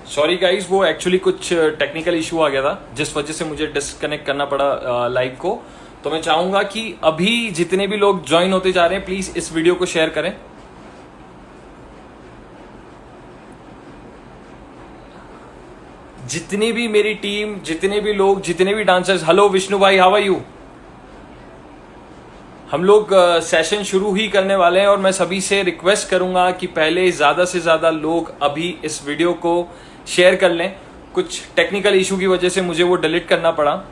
Sorry guys, वो actually कुछ technical issue आ गया था जिस वजह से मुझे डिस्कनेक्ट करना पड़ा लाइव को। तो मैं चाहूंगा कि अभी जितने भी लोग ज्वाइन होते जा रहे हैं प्लीज इस वीडियो को शेयर करें। जितनी भी मेरी टीम, जितने भी लोग, जितने भी डांसर्स, हेलो विष्णु भाई, हाउ आर यू। हम लोग सेशन शुरू ही करने वाले हैं और मैं सभी से रिक्वेस्ट करूंगा कि पहले ज्यादा से ज्यादा लोग अभी इस वीडियो को शेयर कर लें। कुछ टेक्निकल इशू की वजह से मुझे वो डिलीट करना पड़ा।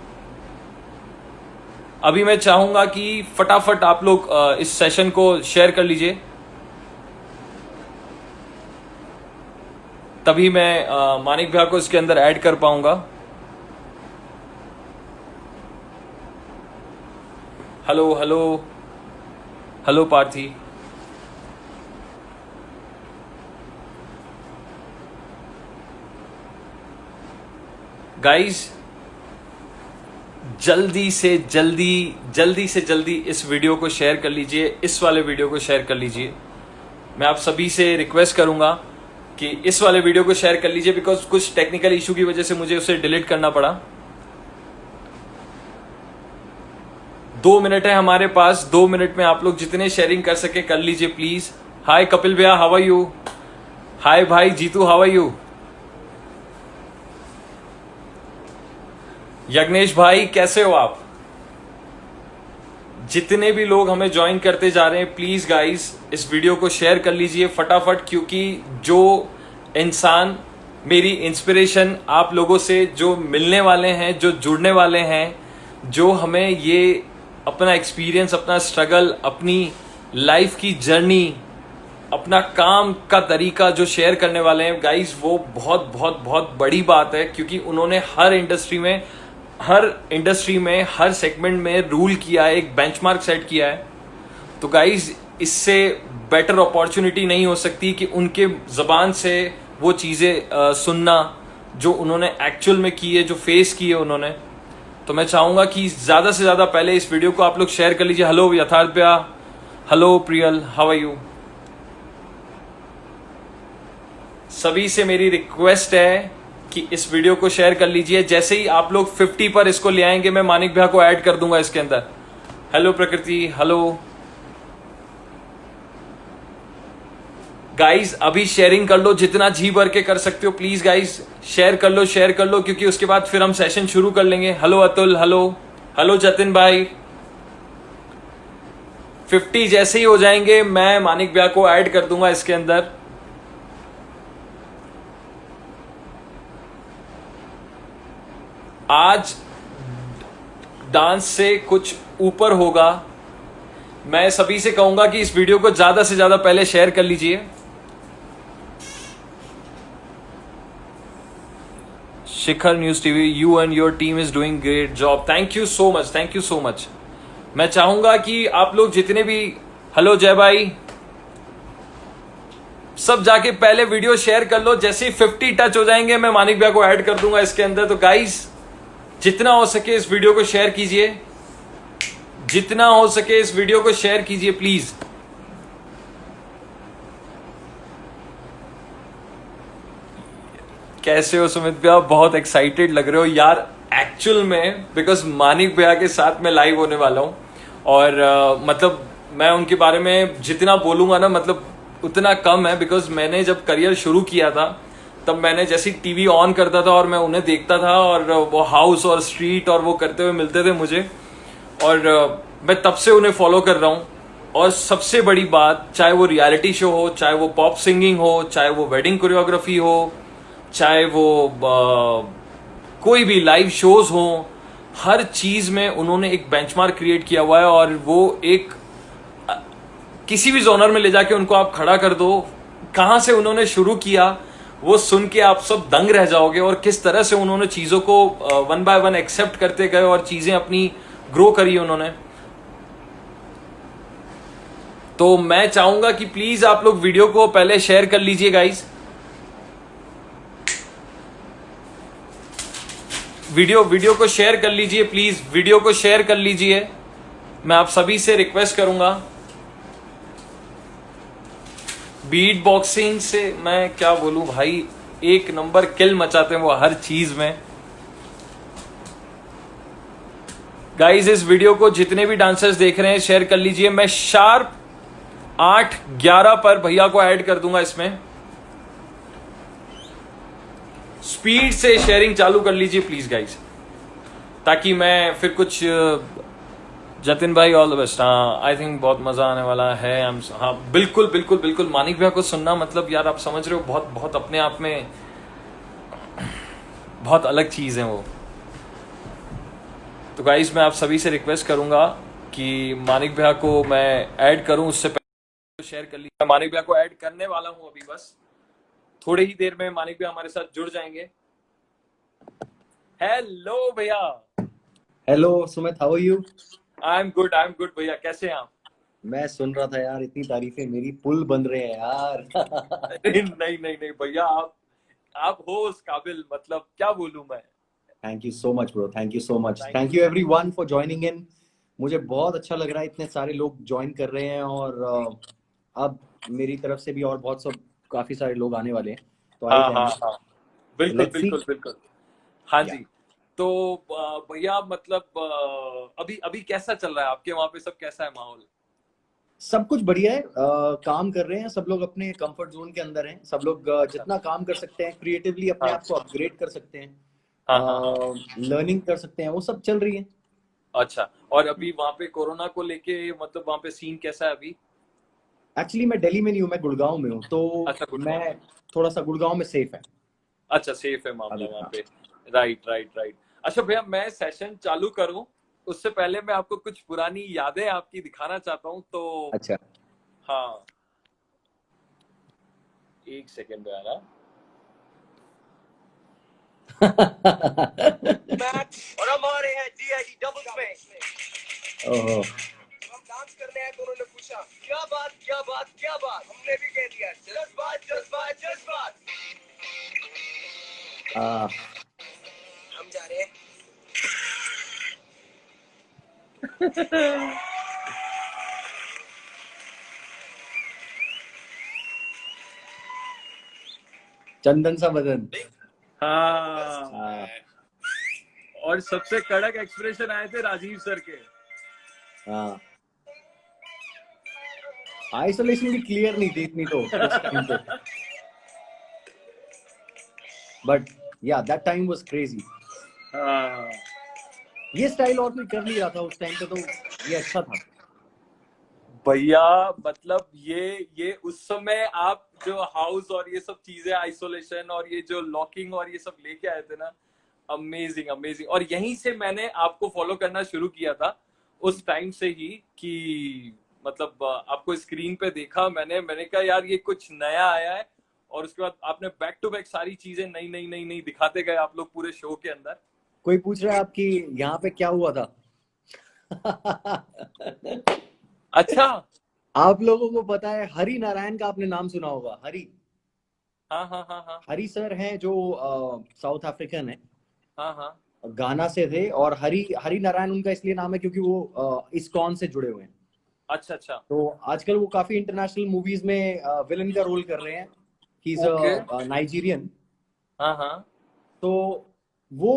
अभी मैं चाहूंगा कि फटाफट आप लोग इस सेशन को शेयर कर लीजिए, तभी मैं मानिक भैया को इसके अंदर ऐड कर पाऊंगा। Hello hello hello Parthi. Guys जल्दी से जल्दी इस वीडियो को शेयर कर लीजिए, इस वाले वीडियो को शेयर कर लीजिए। मैं आप सभी से रिक्वेस्ट करूंगा कि इस वाले वीडियो को शेयर कर लीजिए, बिकॉज कुछ टेक्निकल इशू की वजह से मुझे उसे डिलीट करना पड़ा। 2 मिनट है हमारे पास, 2 मिनट में आप लोग जितने शेयरिंग कर सके कर लीजिए प्लीज। हाय कपिल भैया, हाउ आर यू। हाय भाई Jeetu, how are you. Yagnesh भाई कैसे हो आप। जितने भी लोग हमें ज्वाइन करते जा रहे हैं प्लीज गाइस इस वीडियो को शेयर कर लीजिए फटाफट, क्योंकि जो इंसान मेरी इंस्पिरेशन आप लोगों से जो मिलने वाले हैं, जो जुड़ने वाले हैं, जो हमें ये अपना एक्सपीरियंस, अपना स्ट्रगल, अपनी लाइफ की जर्नी, अपना काम का तरीका जो शेयर करने वाले हैं गाइस, वो बहुत बहुत बहुत बड़ी बात है। क्योंकि उन्होंने हर इंडस्ट्री में हर सेगमेंट में रूल किया है, एक बेंचमार्क सेट किया है। तो गाइस इससे बेटर अपॉर्चुनिटी नहीं हो सकती कि उनके जबान से वो चीज़ें सुनना जो उन्होंने एक्चुअल में की है, जो फेस की है उन्होंने। तो मैं चाहूंगा कि ज़्यादा से ज़्यादा पहले इस वीडियो को आप लोग शेयर कर लीजिए। हेलो यथार्थ भैया, hello Priyal, how are you. सभी से मेरी रिक्वेस्ट है कि इस वीडियो को शेयर कर लीजिए। जैसे ही आप लोग 50 पर इसको ले आएंगे मैं मानिक भैया को ऐड कर दूंगा इसके अंदर। हेलो प्रकृति, हेलो गाइस, अभी शेयरिंग कर लो जितना जी भर के कर सकते हो प्लीज गाइस, शेयर कर लो, क्योंकि उसके बाद फिर हम सेशन शुरू कर लेंगे। हेलो अतुल, हेलो जतिन भाई। 50 जैसे ही हो जाएंगे मैं मानिक भैया को ऐड कर दूंगा इसके अंदर। आज डांस से कुछ ऊपर होगा। मैं सभी से कहूंगा कि इस वीडियो को ज्यादा से ज्यादा पहले शेयर कर लीजिए। Shikhar news TV, you and your team is doing great job. Thank you so much. मैं चाहूंगा कि आप लोग जितने भी, हेलो जय भाई, सब जाके पहले वीडियो शेयर कर लो। जैसे ही 50 टच हो जाएंगे मैं मानिक भैया को ऐड कर दूंगा इसके अंदर। तो गाइस जितना हो सके इस वीडियो को शेयर कीजिए, जितना हो सके इस वीडियो को शेयर कीजिए प्लीज। कैसे हो सुमित भैया, बहुत एक्साइटेड लग रहे हो यार एक्चुअल में, बिकॉज मानिक भैया के साथ मैं लाइव होने वाला हूं। और मतलब मैं उनके बारे में जितना बोलूंगा ना, मतलब उतना कम है। बिकॉज मैंने जब करियर शुरू किया था तब मैंने जैसे टीवी ऑन करता था और मैं उन्हें देखता था, और वो हाउस और स्ट्रीट और वो करते हुए मिलते थे मुझे, और मैं तब से उन्हें फॉलो कर रहा हूँ। और सबसे बड़ी बात, चाहे वो रियलिटी शो हो, चाहे वो पॉप सिंगिंग हो, चाहे वो वेडिंग कोरियोग्राफी हो, चाहे वो कोई भी लाइव शोज हो, हर चीज में उन्होंने एक बेंचमार्क क्रिएट किया हुआ है। और वो एक किसी भी जोनर में ले जाके उनको आप खड़ा कर दो, कहाँ से उन्होंने शुरू किया वो सुन के आप सब दंग रह जाओगे। और किस तरह से उन्होंने चीजों को 1 बाय 1 एक्सेप्ट करते गए और चीजें अपनी ग्रो करी उन्होंने। तो मैं चाहूंगा कि प्लीज आप लोग वीडियो को पहले शेयर कर लीजिए गाइस। वीडियो को शेयर कर लीजिए प्लीज, वीडियो को शेयर कर लीजिए। मैं आप सभी से रिक्वेस्ट करूंगा। बीट बॉक्सिंग से मैं क्या बोलूं भाई, एक नंबर किल मचाते हैं वो हर चीज में। गाइस इस वीडियो को जितने भी डांसर्स देख रहे हैं शेयर कर लीजिए। मैं शार्प 8:11 पर भैया को ऐड कर दूंगा इसमें। स्पीड से शेयरिंग चालू कर लीजिए प्लीज गाइस, ताकि मैं फिर कुछ। जतिन भाई ऑल द बेस्ट। हाँ आई थिंक बहुत मजा आने वाला है। हाँ बिल्कुल बिल्कुल बिल्कुल। मानिक भैया को सुनना मतलब यार आप समझ रहे हो, बहुत बहुत अपने आप में बहुत अलग चीज है वो। तो गाइस मैं आप सभी से रिक्वेस्ट करूंगा कि मानिक भैया को मैं ऐड करूं, उससे पहले शेयर कर लीजिए। मानिक भैया को ऐड करने वाला हूं अभी, बस थोड़ी ही देर में मानिक भैया हमारे साथ जुड़ जाएंगे। हेलो भैया। Hello Sumit, how are you? I am good भैया, कैसे हैं आप? मैं सुन रहा था यार, इतनी तारीफें, मेरी पुल बन रहे हैं यार। नहीं नहीं नहीं भैया, आप हो उस काबिल, मतलब क्या बोलूं मैं। Thank you so much bro, thank you so much, thank you everyone for joining in. मुझे बहुत अच्छा लग रहा है, इतने सारे लोग ज्वाइन कर रहे हैं और अब मेरी तरफ से भी और बहुत सब काफी सारे लोग आने वाले हैं, तो आई हाँ हाँ जाएंगे। हाँ बिल्कुल लेट्स सी। बिल्कुल बिल्कुल। हाँ या जी। तो भैया मतलब अभी अभी कैसा चल रहा है आपके वहां पे, सब कैसा है माहौल? सब कुछ बढ़िया है। काम कर रहे हैं सब लोग, अपने कंफर्ट जोन के अंदर हैं सब लोग। अच्छा। जितना काम कर सकते हैं, क्रिएटिवली अपने हाँ आप को अपग्रेड कर सकते हैं, हाँ हाँ हाँ। लर्निंग कर सकते हैं, वो सब चल रही है। अच्छा, और अभी वहां पे कोरोना को लेके मतलब वहां पे सीन कैसा है अभी? एक्चुअली मैं दिल्ली में नहीं हूँ, मैं गुड़गांव में हूँ, तो अच्छा मैं गुड़गांव में। थोड़ा सा गुड़गांव में सेफ है अच्छा सेफ है मामला अभी। वहां हाँ। पे। Right right right. अच्छा भैया मैं सेशन चालू करूं उससे पहले मैं आपको कुछ पुरानी यादें आपकी दिखाना चाहता हूं, तो अच्छा। हाँ एक सेकेंड भैया ना। और हमारे हैं डीआईडी डबल पे। ओहो। हम डांस करने आए तो उन्होंने पूछा क्या बात क्या बात क्या बात, हमने भी कह दिया जज्बात जज्बात जज्बात। आ, हम जा रहे हैं। चंदन सा बदन। हाँ, हाँ। और सबसे कड़क एक्सप्रेशन आए थे राजीव सर के। हाँ, आइसोलेशन भी क्लियर नहीं थी इतनी तो उस टाइम पे, बट या दैट टाइम वाज क्रेजी। हाँ ये स्टाइल और कोई कर नहीं रहा था उस टाइम पे, तो ये अच्छा था। भैया मतलब ये उस समय आप जो हाउस और ये सब चीजें, आइसोलेशन और ये जो लॉकिंग और ये सब लेके आए थे ना, अमेजिंग अमेजिंग। और यहीं से मैंने आपको फॉलो करना शुरू किया था उस टाइम से ही, कि मतलब आपको स्क्रीन पे देखा मैंने कहा यार ये कुछ नया आया है। और उसके बाद आपने बैक टू बैक सारी चीजें नई नई नई नई दिखाते गए आप लोग पूरे शो के अंदर। कोई पूछ रहा है आपकी यहाँ पे क्या हुआ था? अच्छा। आप लोगों को पता है, हरि नारायण का आपने नाम सुना होगा? हरि, हाँ हाँ हाँ हाँ हरि सर हैं जो साउथ अफ्रीकन है, हाँ हाँ। गाना से थे। और हरि हरि नारायण उनका इसलिए नाम है क्योंकि वो इस्कॉन से जुड़े हुए हैं। अच्छा अच्छा। तो आजकल वो काफी इंटरनेशनल मूवीज में विलन का रोल कर रहे हैं। He is okay. नाइजीरियन। हाँ हाँ। तो वो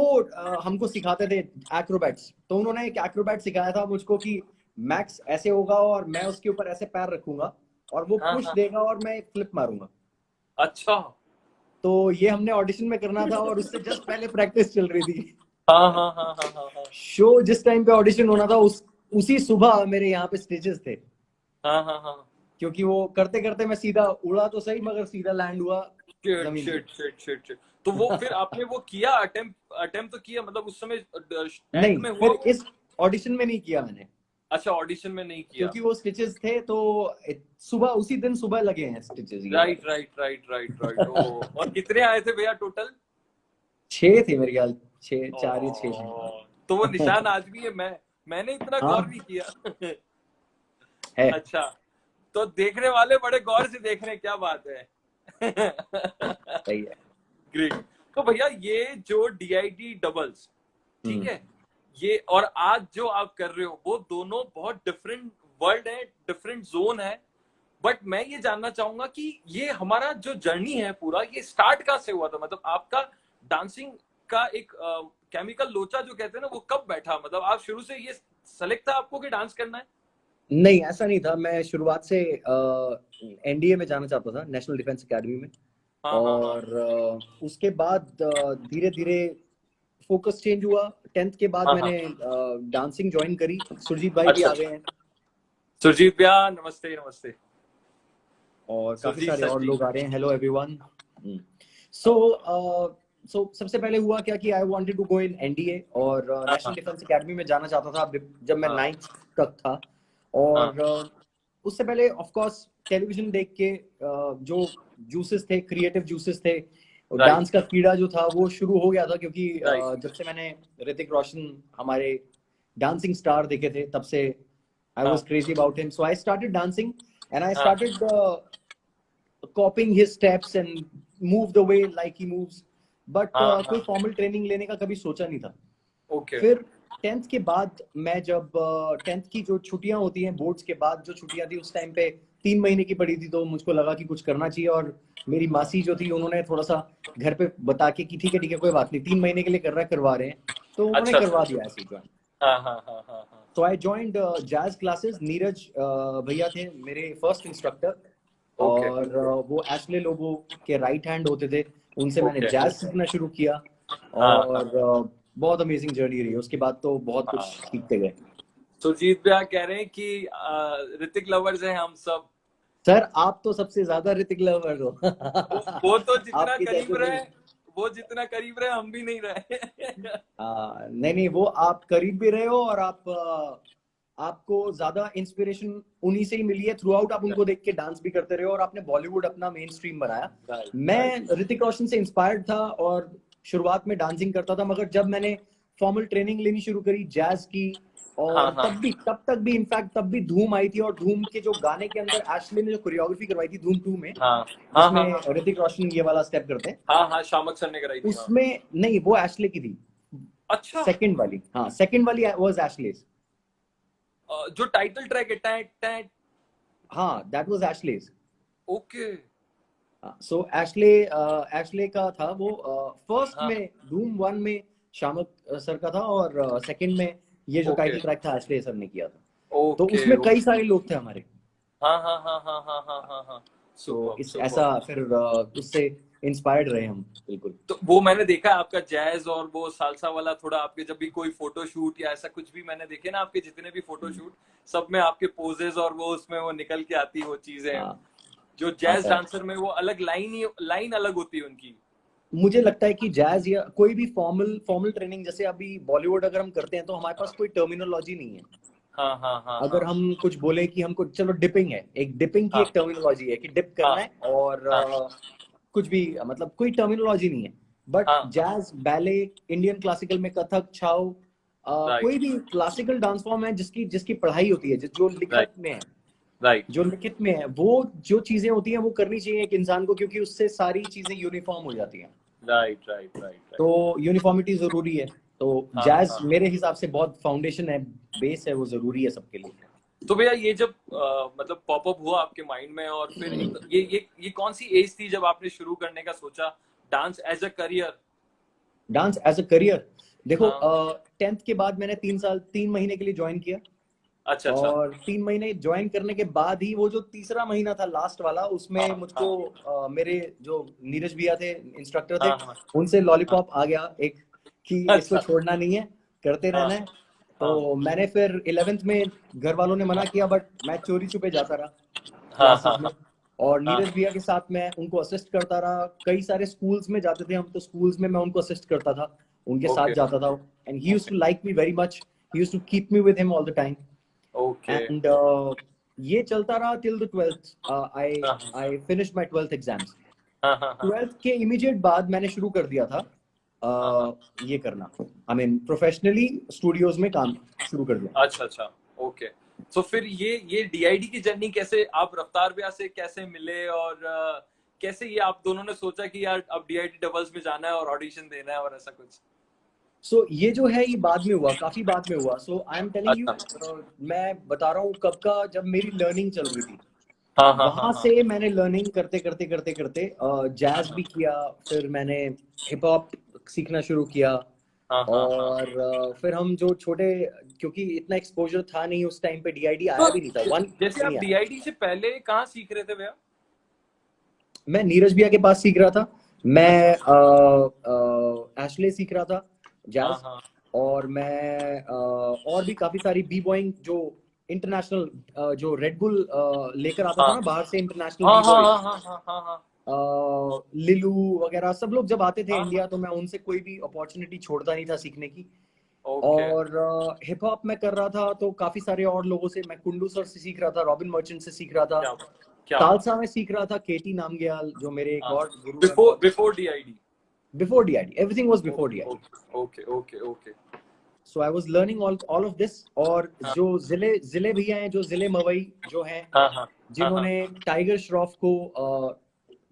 हमको सिखाते थे एक्रोबैट्स। तो उन्होंने एक एक्रोबैट सिखाया था मुझको कि मैक्स ऐसे होगा और मैं उसके ऊपर ऐसे पैर रखूंगा और वो हाँ पुश हाँ। देगा और मैं एक फ्लिप मारूंगा। अच्छा। तो ये हमने ऑडिशन में करना था और उससे जस्ट पहले प्रैक्टिस चल रही थी। हाँ हाँ हाँ हाँ हाँ हाँ शो जिस टाइम पे ऑडिशन होना था उसी सुबह मेरे यहाँ पे स्टेजेस थे। हाँ हाँ हाँ। क्योंकि वो करते करते मैं सीधा उड़ा तो सही, मगर सीधा लैंड हुआ शिट जमीन पे। Shit shit shit shit. तो वो फिर आपने वो किया, अटेम्प्ट तो किया, मतलब उस समय एंड नहीं, में हुआ फिर वो? इस ऑडिशन में नहीं किया मैंने, अच्छा ऑडिशन में नहीं किया। क्योंकि वो स्टिचेस थे तो सुबह, उसी दिन सुबह लगे हैं स्टिचेस ये वाले। Right right right right right. ओ, और कितने आए थे भैया टोटल? 6 थे मेरे ख्याल, 6, 4 या 6 ओ, तो वो थे। निशान आज भी है। मैंने इतना गौर हाँ नहीं किया। है। अच्छा, तो देखने वाले बड़े गौर से देख रहे हैं, क्या बात है। सही है। ग्रेट। तो भैया ये जो डीआईडी डबल्स, ठीक हम्म। है, ये और आज जो आप कर रहे हो वो दोनों बहुत डिफरेंट वर्ल्ड है, डिफरेंट जोन है। बट मैं ये जानना चाहूंगा कि ये हमारा जो जर्नी है पूरा, ये स्टार्ट कहाँ से हुआ था? मतलब आपका डांसिंग का एक केमिकल लोचा जो कहते हैं ना, वो कब बैठा? मतलब आप शुरू से ये सेलेक्ट था आपको कि डांस करना है? नहीं, ऐसा नहीं था। मैं शुरुआत से एनडीए में जाना चाहता था, नेशनल डिफेंस एकेडमी में। हाँ हाँ हाँ। और उसके बाद धीरे धीरे फोकस चेंज हुआ। 10th के बाद हाँ हाँ। मैंने डांसिंग ज्वाइन करी। सुरजीत भाई भी अच्छा आ अच्छा। गए हैं सुरजीत भैया नमस्ते नमस्ते। और काफी सुरजीत सारे सर और जी। लोग आ रहे हैं। Hello everyone. सो सो सबसे पहले हुआ क्या कि I wanted to go in NDA और हाँ नेशनल हाँ डिफेंस एकेडमी में जाना चाहता था जब मैं हाँ 9th तक था। हाँ। और उससे पहले ऑफ कोर्स टेलीविजन देख के जो जूसेस थे, क्रिएटिव जूसेस थे, राइट डांस का कीड़ा जो था वो शुरू हो गया था। क्योंकि राइट। जब से मैंने ऋतिक रोशन हमारे डांसिंग स्टार देखे थे, तब से आई वाज हाँ crazy about him. So I started dancing and I हाँ started copying his steps and move the way like he moves. But हाँ कोई हाँ। फॉर्मल ट्रेनिंग लेने का कभी सोचा नहीं था। ओके। फिर 10th के बाद मैं जब 10th की जो छुट्टियां होती हैं, बोर्ड्स के बाद जो छुट्टियां थी, उस टाइम पे 3 महीने की पड़ी थी, तो मुझको लगा कि कुछ करना चाहिए। और मेरी मासी जो थी, उन्होंने थोड़ा सा घर पे बता के कि ठीक है कोई बात नहीं, 3 महीने के लिए कर रहा है, करवा रहे हैं, तो उन्होंने अच्छा अच्छा करवा अच्छा। दिया ऐसे ज्वाइन। हाँ हाँ हाँ हाँ हाँ। तो आई ज्वाइंड जैज क्लासेस। नीरज भैया थे मेरे फर्स्ट इंस्ट्रक्टर। ओके और वो एशले लोबो के राइट हैंड होते थे। उनसे मैंने ओके। जैज सीखना शुरू किया। हाँ हाँ और बहुत अमेजिंग जर्नी रही। उसके बाद तो बहुत कुछ हाँ। सीखते गए। सुरजीत भैया कह रहे हैं कि ऋतिक लवर्स हैं हम सब। सर, आप तो सबसे ज्यादा ऋतिक लवर हो। वो तो जितना आपके करीब जैसे रहे, तो वो जितना करीब रहे हम भी नहीं रहे। नहीं नहीं, वो आप करीब भी रहे हो। और आप आपको ज्यादा इंस्पिरेशन उन्हीं से ही मिली है। थ्रू आउट आप उनको देख के डांस भी करते रहे हो और आपने बॉलीवुड अपना मेन स्ट्रीम बनाया। Right right. मैं ऋतिक रोशन से इंस्पायर्ड था और शुरुआत में डांसिंग करता था, मगर जब मैंने फॉर्मल ट्रेनिंग लेनी शुरू करी जैज की, हाँ और हाँ तब तक भी इनफैक्ट तब भी धूम आई थी। और धूम के जो गाने के अंदर एशले ने जो कोरियोग्राफी करवाई थी धूम 2 में, हाँ हाँ हाँ जिसमें हाँ ऋतिक रोशन ये वाला स्टेप करते हैं, हाँ हाँ, शामक सर ने कराई थी हाँ। उसमें नहीं, वो एशले की थी। अच्छा। सेकंड वाली, हाँ, सेकंड वाली वाज एशलेस। जो टाइटल ट्रैक है टैट टैट। हाँ, that was Ashley's. Okay. So Ashley Ashley का था वो। फर्स्ट हाँ। में धूम 1 में शामक सर का था, और सेकंड में ये जो ओके टाइटल ट्रैक था एशले सर ने किया था। तो ओके उसमें कई ओके। सारे लोग थे हमारे। हाँ हाँ हाँ हाँ हाँ हाँ हाँ हाँ। तो सुपर इस सुपर। ऐसा फिर उससे इंस्पायर्ड रहे हम बिल्कुल। तो वो मैंने देखा है आपका जैज और वो सालसा वाला, थोड़ा आपके जब भी कोई फोटो शूट या ऐसा कुछ भी मैंने देखे ना, आपके जितने भी फोटो शूट, सब में आपके पोजेस और वो उसमें वो निकल के आती वो चीजें, हाँ, जो जैज आता है। डांसर में वो अलग लाइन ही लाइन अलग होती है उनकी। मुझे लगता है कि जैज या कोई भी फॉर्मल फॉर्मल ट्रेनिंग, जैसे अभी बॉलीवुड अगर हम करते हैं, तो हमारे पास कोई टर्मिनोलॉजी नहीं है। हाँ हाँ हाँ हाँ अगर हम कुछ बोले कि हमको चलो डिपिंग है, एक डिपिंग की हाँ एक टर्मिनोलॉजी है कि डिप हाँ करना है, और हाँ कुछ भी, मतलब कोई टर्मिनोलॉजी नहीं है। बट हाँ। जैज, बैले, इंडियन क्लासिकल में कथक, छाओ, राइट कोई भी क्लासिकल डांस फॉर्म है जिसकी जिसकी पढ़ाई होती है, जो राइट लिखत में है, राइट जो लिखित में है, वो जो चीजें होती हैं वो करनी चाहिए एक इंसान को, क्योंकि उससे सारी चीजें यूनिफॉर्म हो जाती हैं। राइट राइट राइट तो राइट। यूनिफॉर्मिटी जरूरी है। तो हाँ जैज हाँ। मेरे हिसाब से बहुत फाउंडेशन है, बेस है, वो जरूरी है सबके लिए। तो भैया ये जब मतलब पॉपअप हुआ आपके माइंड में, और फिर एक ये कौन सी एज थी जब आपने शुरू करने का सोचा dance as a career? Dance as a career, देखो, हाँ। 10th के बाद मैंने 3 महीने के लिए ज्वाइन किया। अच्छा अच्छा। और 3 महीने ज्वाइन करने के बाद ही वो जो तीसरा महीना था लास्ट वाला, हाँ उसमें मुझको हाँ मेरे जो नीरज भैया थे, इंस्ट्रक्टर थे, हाँ हाँ उनसे हाँ। लॉलीपॉप आ गया एक, कि इसको अच्छा। छोड़ना नहीं है, करते हाँ रहना है। हाँ तो मैंने फिर 11th में घर वालों ने मना किया, बट मैं चोरी छुपे जाता रहा हाँ क्लासेस हाँ में। हाँ और हाँ। नीरज भैया के साथ मैं उनको असिस्ट करता रहा। कई सारे स्कूल्स में जाते थे हम, तो स्कूल्स में मैं उनको असिस्ट करता था, उनके साथ ओके जाता था। And he used okay to like me very much. He used to keep me with him all the time. Okay. And ये चलता रहा टिल द 12th। आई हाँ I finished my 12th exams. हाँ हाँ हाँ 12th के इमीडिएट बाद मैंने शुरू कर दिया था हाँ हाँ। ये करना, आई मीन प्रोफेशनली स्टूडियोज में काम शुरू कर दिया। अच्छा अच्छा। ओके। तो फिर ये डीआईडी की जर्नी कैसे, आप रफ्तार भैया से कैसे मिले, और कैसे ये आप दोनों ने सोचा कि यार अब डीआईडी डबल्स में जाना है और ऑडिशन देना है और ऐसा कुछ? सो ये जो है ये बाद में हुआ, काफी बाद में हुआ। सो आई एम टेलिंग यू, अच्छा मैं बता रहा हूँ कब का, जब मेरी लर्निंग चल रही थी। हाँ हाँ हाँ वहां हाँ से मैंने लर्निंग करते करते करते करते हाँ जैज हाँ भी किया, फिर मैंने हिप हॉप सीखना शुरू किया। हाँ हाँ हाँ। और फिर हम जो छोटे, क्योंकि इतना एक्सपोजर था नहीं उस टाइम पे, डीआईडी तो आया भी नहीं था, वन जैसे भी आप नहीं आया। डीआईडी से पहले कहाँ सीख रहे थे भैया? मैं नीरज भैया के पास सीख रहा था। अच्छा मैं अच्छा। एशले सीख रहा था, हाँ जैज। हाँ और मैं और भी काफी सारी बी बॉइंग जो इंटरनेशनल, जो रेड बुल लेकर आता था हाँ ना बाहर से, इंटरनेशनल हाँ बी हाँ बॉय, हाँ हाँ हाँ हाँ हाँ लिलू वगैरह सब लोग जब आते थे हाँ हाँ। इंडिया, तो मैं उनसे कोई भी अपॉर्चुनिटी छोड़ता नहीं था सीखने की। ओके। और हिप हॉप में कर रहा था तो काफी सारे और लोगों से, मैं कुंडू सर से सीख रहा था, रॉबिन मर्चेंट से सीख रहा था, क्या क्या बात खालसा है। में सीख रहा था, केटी नामग्याल जो मेरे एक हाँ, और गुरु हैं बिफोर बहुत। Before DID. Before DID, everything was before okay DID. Okay okay okay okay. So I was learning all of this. और हाँ जो जिले जिले भैया हैं, जो जिले मवई जो हैं, हाँ हाँ हाँ हाँ। जिन्होंने टाइगर श्रॉफ को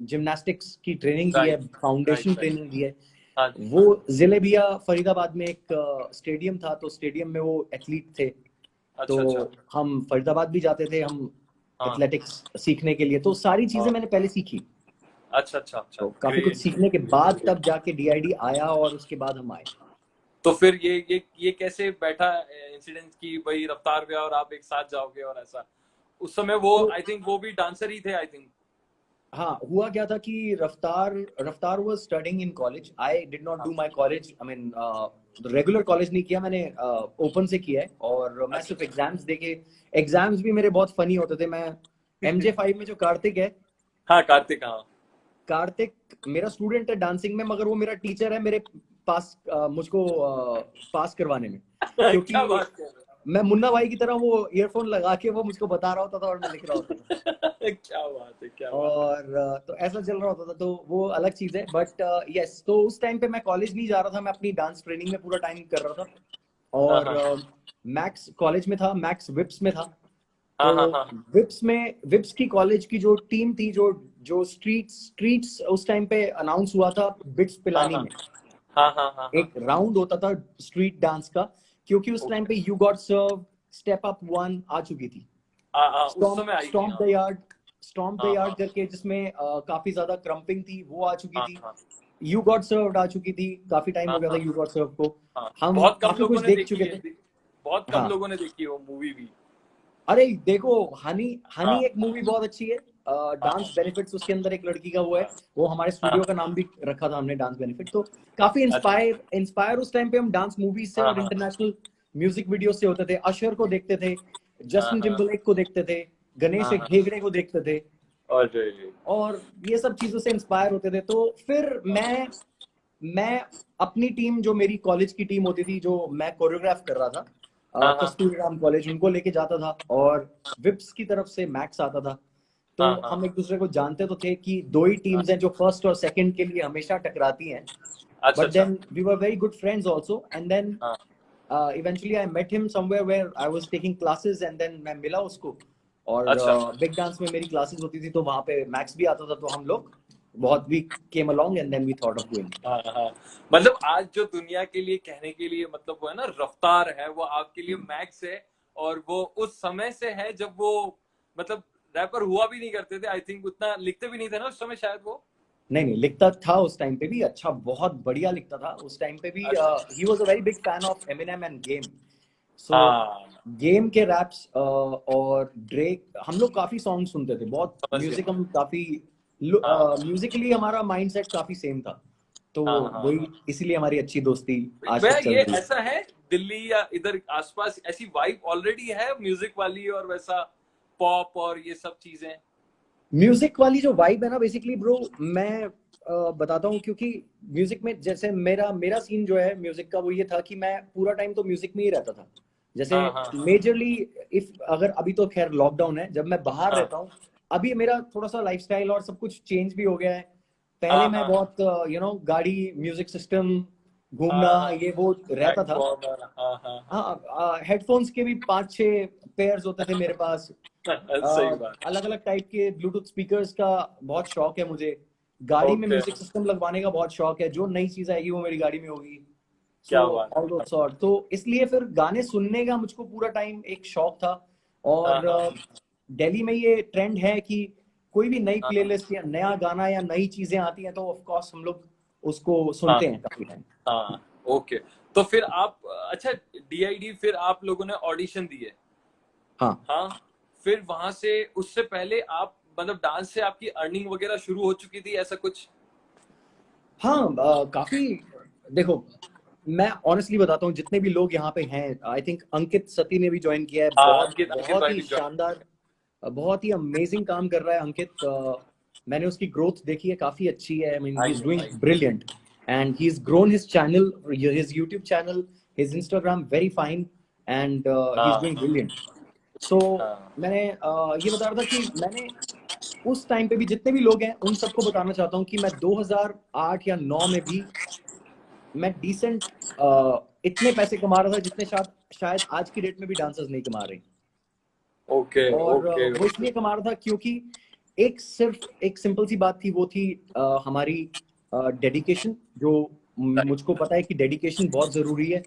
जिम्नास्टिक्स की ट्रेनिंग दी है, right foundation right right. Training दी है, हाँ जी वो जिले भैया फरीदाबाद में एक स्टेडियम था, तो स्टेडियम में वो एथलीट थे। तो अच्छा अच्छा। हम फरीदाबाद भी जाते थे, हम हाँ एथलेटिक्स सीखने के लिए, तो सारी चीजें हाँ। मैंने पहले सीखी। अच्छा अच्छा अच्छा। तो काफी कुछ ग्रेट सीखने के बाद तब जाके डीआईडी आया, और उसके बाद हम आए। तो फिर ये कैसे बैठा इंसिडेंट की भाई रफ्तार भैया और आप एक साथ जाओगे और ऐसा? उस समय वो तो आई थिंक वो भी डांसर ही थे आई थिंक। हाँ, हुआ क्या था कि Raftaar Raftaar was studying in college. I did not हाँ do my college, I mean regular college नहीं किया मैंने, ओपन से किया है। और मैं अच्छा सिर्फ अच्छा। एग्जाम्स देके, एग्जाम्स भी मेरे बहुत फनी होते थे। मैं MJ5 में जो कार्तिक है, हाँ कार्तिक हाँ। कार्तिक मेरा स्टूडेंट है डांसिंग में, मगर वो मेरा टीचर है मेरे पास, मुझको पास करवाने में। क्या क्योंकि बात कर रहे मैं मुन्ना भाई की तरह, वो ईयरफोन लगा के वो मुझको बता रहा होता था और मैं लिख रहा होता था। हो? क्या बात है क्या बात है। और तो ऐसा चल रहा होता था, तो वो अलग चीज है। बट यस, तो उस टाइम पे मैं कॉलेज नहीं जा रहा था, मैं अपनी डांस ट्रेनिंग में पूरा टाइम कर रहा था। हाँ और हाँ मैक्स कॉलेज में था, मैक्स विप्स में था। हाँ तो हाँ हाँ विप्स की कॉलेज की जो टीम थी, जो जो स्ट्रीट्स उस टाइम पे अनाउंस हुआ था बिट्स हाँ पिलानी हाँ में। हाँ हाँ हाँ हाँ। एक राउंड होता था स्ट्रीट डांस का, क्योंकि उस टाइम ओके। पे you got served, step up one आ चुकी थी। हाँ उस स्टॉम्प समय आई थी स्टॉम्प द हाँ। यार्ड स्टॉम्प द हाँ यार्ड हाँ करके, जिसमें काफी ज्यादा क्रम्पिंग थी, वो आ चुकी हाँ थी। हाँ यू गॉट सर्व्ड आ चुकी थी, काफी टाइम हाँ हो गया था हाँ यू गॉट सर्व को। हाँ। हम बहुत कम काफी लोगों कुछ ने देख देखी चुके है थे। बहुत कम हाँ, लोगों ने देखी है वो मूवी भी। अरे देखो, हनी हनी हाँ एक मूवी बहुत अच्छी है। हाँ डांस बेनिफिट्स, उसके अंदर एक लड़की का वो है। वो हमारे हाँ स्टूडियो का नाम भी रखा था हमने, डांस बेनिफिट। तो काफी अच्छा इंस्पायर उस टाइम पे हम डांस मूवीज से हाँ और हाँ इंटरनेशनल म्यूजिक वीडियो से होते थे। अशर को देखते थे, हाँ जस्टिन हाँ टिम्बरलेक को देखते थे, गणेश हाँ हाँ। हेगड़े को देखते थे, अरे और ये सब चीजों से इंस्पायर होते थे। तो फिर मैं अपनी टीम, जो मेरी कॉलेज की टीम होती थी, जो मैं कोरियोग्राफ कर रहा था, हाँ हाँ कस्तूरी राम कॉलेज, उनको लेके जाता था। और विप्स की तरफ से मैक्स आता था। तो हाँ हाँ हम एक दूसरे को जानते तो थे कि दो ही हाँ। टीम्स हैं जो फर्स्ट और सेकंड के लिए हमेशा टकराती हैं। अच्छा बट अच्छा। Then we were very good friends also, and then हाँ eventually I met him somewhere where I was taking classes, and then मैं मिला उसको। और अच्छा बिग डांस में मेरी क्लासेस होती थी, तो वहां पे मैक्स भी आता था, तो हम लोग बहुत we came along, and then we thought of going. हाँ हाँ। मतलब आज जो दुनिया के लिए कहने के लिए मतलब वो है ना रफ्तार है वो आपके लिए मैक्स है। और वो उस समय से है जब वो मतलब रैपर हुआ भी नहीं करते थे आई थिंक उतना लिखते भी नहीं थे ना उस समय शायद वो। नहीं नहीं, लिखता था उस टाइम पे भी, अच्छा बहुत बढ़िया लिखता था उस टाइम पे भी। अच्छा ही was a very big fan of Eminem and Game. So हाँ गेम के रैप्स और ड्रेक, हम लोग काफी सॉन्ग सुनते थे बहुत। समझ म्यूजिक गया। हम काफी, हाँ म्यूजिकली हमारा माइंडसेट काफी सेम था। तो हाँ हाँ हाँ। वही, इसीलिए हमारी अच्छी दोस्ती आज भैया तक चल ये रही है। ऐसा है दिल्ली या इधर आसपास ऐसी वाइब ऑलरेडी है म्यूजिक वाली और वैसा पॉप और ये सब चीजें। म्यूजिक वाली जो वाइब है ना, बेसिकली ब्रो, मैं बताता हूँ। क्योंकि म्यूजिक में, जैसे मेरा मेरा सीन जो है म्यूजिक का, वो ये था कि मैं पूरा टाइम तो म्यूजिक में ही रहता था। जैसे हाँ हाँ हाँ मेजरली, इफ अगर अभी तो खैर लॉकडाउन है, जब मैं बाहर हाँ रहता हूँ, अभी मेरा थोड़ा सा लाइफस्टाइल और सब कुछ चेंज भी हो गया है। पहले हाँ मैं हाँ बहुत गाड़ी, म्यूजिक सिस्टम, घूमना, हाँ हाँ। ये वो रहता बैक था। वॉर्मर हाँ हाँ हाँ। हाँ, हेडफोन्स के भी 5-6 पेयर्स होते थे मेरे पास। सही बात। अलग अलग टाइप के ब्लूटूथ स्पीकर्स का बहुत शौक है मुझे। गाड़ी में ओके म्यूजिक सिस्टम लगवाने का बहुत शौक है, जो नई चीज आएगी वो मेरी गाड़ी में होगी। सो क्या बात ऑल दो सॉर्ट, तो इसलिए फिर गाने सुनने का मुझको पूरा टाइम एक शौक था। हाँ और हाँ दिल्ली में ये ट्रेंड है कि कोई भी नई हाँ प्लेलिस्ट या नया गाना या नई चीजें आती हैं तो ऑफ कोर्स हम लोग उसको हाँ सुनते हैं काफी टाइम। हाँ। ओके, तो फिर आप, अच्छा, डीआईडी फिर आप लोगों ने ऑडिशन दिए? हाँ हाँ। फिर वहां से, उससे पहले आप मतलब डांस से आपकी अर्निंग वगैरह शुरू हो चुकी थी, ऐसा कुछ? हाँ, काफी। देखो, मैं ऑनेस्टली बताता हूँ, जितने भी लोग यहाँ पे हैं, आई थिंक अंकित सती ने भी ज्वाइन किया है। हाँ, बहुत अंकित अंकित बहुत भाई ही भी ज्वाइन। शानदार, बहुत ही अमेजिंग काम कर रहा है अंकित। मैंने उसकी ग्रोथ देखी है, काफी अच्छी है। I mean he I is know, doing I know. Brilliant and he is grown his channel, his YouTube channel, his Instagram very fine and he is हाँ डूइंग ब्रिलियंट। सो हाँ। मैंने ये बता रहा था कि मैंने उस टाइम पे भी जितने भी लोग हैं उन सबको बताना चाहता हूँ कि मैं 2008 या 9 में भी मैं डिसेंट इतने पैसे कमा रहा था जितने शायद शायद आज की डेट में भी डांसर्स नहीं कमा रहे। ओके और ओके वो ओके। इसलिए कमा रहा था क्योंकि एक सिर्फ एक सिंपल सी बात थी, वो थी हमारी डेडिकेशन। जो मुझको पता है कि डेडिकेशन बहुत जरूरी है।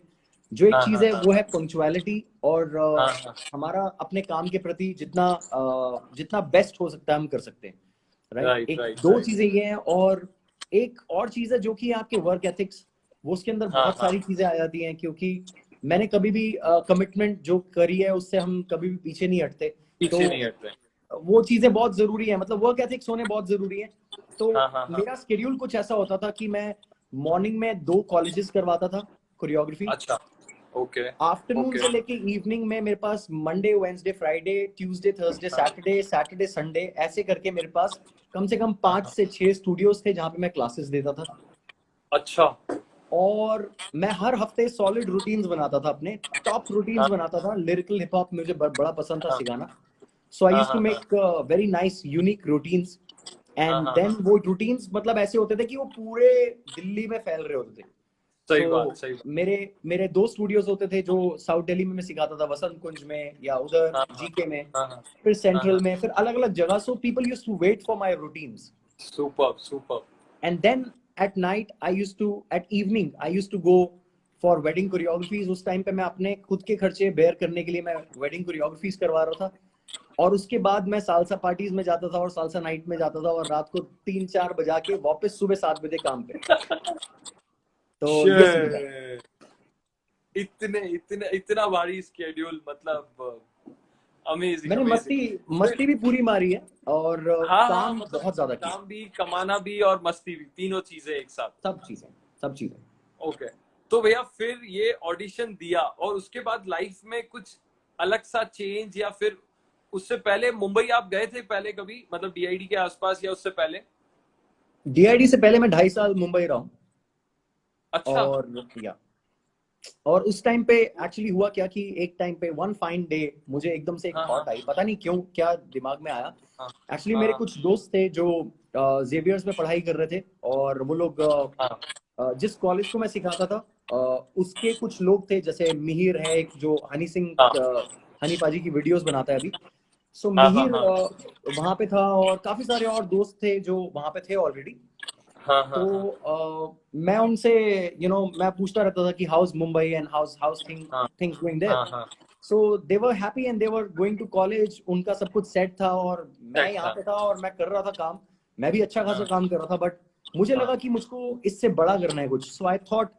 जो एक हाँ चीज हाँ है हाँ वो है पंक्चुअलिटी, और हाँ हाँ। हमारा अपने काम के प्रति जितना जितना बेस्ट हो सकता है हम कर सकते हैं। राइट, राइट एक राइट दो राइट। चीजें ये हैं, और एक और चीज है जो कि आपके वर्क एथिक्स, वो उसके अंदर हाँ बहुत हाँ। सारी चीजें आ जाती हैं। क्योंकि मैंने कभी भी कमिटमेंट जो करी है उससे हम कभी भी पीछे नहीं हटते। तो पीछे नहीं हट रहे। वो चीजें बहुत जरूरी है, मतलब वर्क एथिक्स होने बहुत जरूरी है। तो हाँ हाँ हाँ। मेरा स्केड्यूल कुछ ऐसा होता था कि मैं मॉर्निंग में 2 कॉलेजेस करवाता था कोरियोग्राफी। अच्छा। Okay afternoon okay. से लेके इवनिंग में मेरे पास Monday Wednesday Friday Tuesday Thursday हाँ सैटरडे सैटरडे संडे ऐसे करके मेरे पास कम से कम हाँ 5 हाँ। से 6 स्टूडियोज थे जहां पे मैं क्लासेस देता था। अच्छा। और मैं हर हफ्ते सॉलिड रूटीन्स बनाता था, अपने टॉप रूटीन्स हाँ बनाता था। लिरिकल हिप हॉप मुझे बड़ा पसंद था हाँ सिखाना। सो आई हाँ यूज्ड टू हाँ हाँ make very nice unique routines. हाँ एंड हाँ देन हाँ। वो रूटीन्स मतलब ऐसे होते थे कि वो पूरे दिल्ली में फैल रहे होते थे। सही सो बात, सही बात। मेरे मेरे 2 स्टूडियोज होते थे जो साउथ दिल्ली में मैं सिखाता था, वसंत कुंज में या उधर हाँ हाँ जीके में, हाँ हाँ फिर हाँ सेंट्रल हाँ। में, फिर अलग अलग जगह। So people used to wait for my routines. Super super. And then at night I used to, at evening I used to go for wedding choreographies। उस टाइम पे मैं अपने खुद के खर्चे बेयर करने के लिए मैं वेडिंग कोरियोग्राफीज करवा रहा था। और उसके बाद मैं सालसा पार्टीज में जाता था और सालसा नाइट में जाता था, और रात को 3-4 बजा के वापस सुबह 7 बजे काम पे। तो ये सीन था। Shit. इतने इतने इतना भारी स्केड्यूल, मतलब अमेजिंग मैंने अमेजिंग। मस्ती फिर, मस्ती भी पूरी मारी है, और हाँ हाँ, काम मतलब बहुत ज्यादा किया। काम भी, कमाना भी और मस्ती भी, तीनों चीजें एक साथ। सब चीजें, सब चीजें। ओके। तो भैया फिर ये ऑडिशन दिया और उसके बाद लाइफ में कुछ अलग सा चेंज, या फिर उससे पहले मुंबई आप गए थे पहले कभी, मतलब डीआईडी के आसपास, या उससे पहले? डीआईडी से पहले मैं 2.5 साल मुंबई रहा हूँ। अच्छा। और या और उस टाइम पे एक्चुअली हुआ क्या कि एक टाइम पे वन फाइन डे मुझे एकदम से एक हाँ हाँ थॉट आई, पता नहीं क्यों, क्या दिमाग में आया। हाँ एक्चुअली मेरे हाँ कुछ दोस्त थे जो जेवियर्स में पढ़ाई कर रहे थे, और वो लोग हाँ जिस कॉलेज को मैं सिखाता था उसके कुछ लोग थे, जैसे मिहिर है एक जो हनी सिंह, हाँ हनी पाजी की वीडियोस बनाता है अभी। सो हाँ हाँ मिहिर हाँ वहां पे था, और काफी सारे और दोस्त थे जो वहां पे थे ऑलरेडी। हाँ हाँ तो हाँ मैं उनसे मैं पूछता रहता था कि हाउस मुंबई एंड हाउस हाँ थिंग्स गोइंग देयर। हाँ हाँ। So they were happy and they were going to college, उनका सब कुछ सेट था, और मैं सेट यहाँ था। पे था और मैं कर रहा था काम। मैं भी अच्छा खासा हाँ काम कर रहा था, बट मुझे हाँ लगा कि मुझको इससे बड़ा करना है कुछ। सो आई थॉट,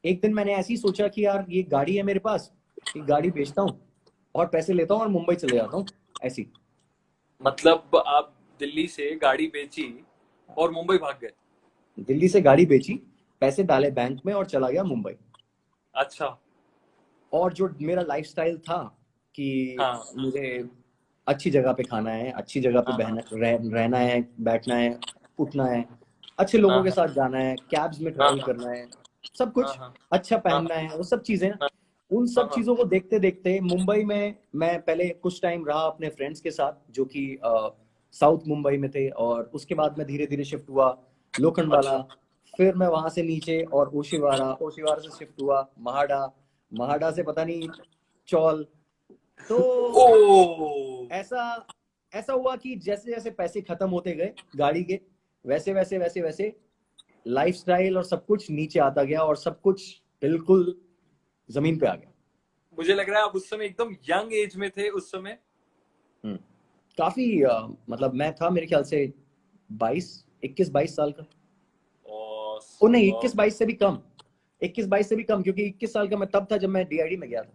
एक दिन मैंने ऐसे ही सोचा कि यार ये गाड़ी है मेरे पास, ये गाड़ी बेचता हूँ और पैसे लेता हूँ और मुंबई चले जाता हूँ ऐसी। मतलब आप दिल्ली से गाड़ी बेची और मुंबई भाग गए? दिल्ली से गाड़ी बेची, पैसे डाले बैंक में और चला गया मुंबई। अच्छा। और जो मेरा लाइफस्टाइल था कि हाँ मुझे अच्छी जगह पे खाना है, अच्छी जगह पे हाँ हाँ रहना है, बैठना है, उठना है, अच्छे लोगों हाँ के हाँ साथ जाना है, कैब्स में हाँ ट्रैवल हाँ करना है, सब हाँ कुछ हाँ अच्छा हाँ पहनना है, वो सब चीजें। हाँ उन हाँ सब हाँ। चीजों को देखते देखते मुंबई में मैं पहले कुछ टाइम रहा अपने फ्रेंड्स के साथ जो कि साउथ मुंबई में थे, और उसके बाद मैं धीरे धीरे शिफ्ट हुआ लोखंडवाला। अच्छा। फिर मैं वहां से नीचे और ओशिवारा, ओशिवारा से शिफ्ट हुआ महाड़ा, महाड़ा से पता नहीं चौल। तो ओ। ऐसा ऐसा हुआ कि जैसे जैसे पैसे खत्म होते गए गाड़ी के, वैसे वैसे वैसे वैसे लाइफस्टाइल और सब कुछ नीचे आता गया, और सब कुछ बिल्कुल जमीन पे आ गया। मुझे लग रहा है आप उस समय एकदम यंग एज में थे उस समय। हम्म, काफी मतलब मैं था मेरे ख्याल से 21 22 साल का। ओ नहीं, 21 22 से भी कम, 21 22 से भी कम, क्योंकि 21 साल का मैं तब था जब मैं डीआईडी में गया था।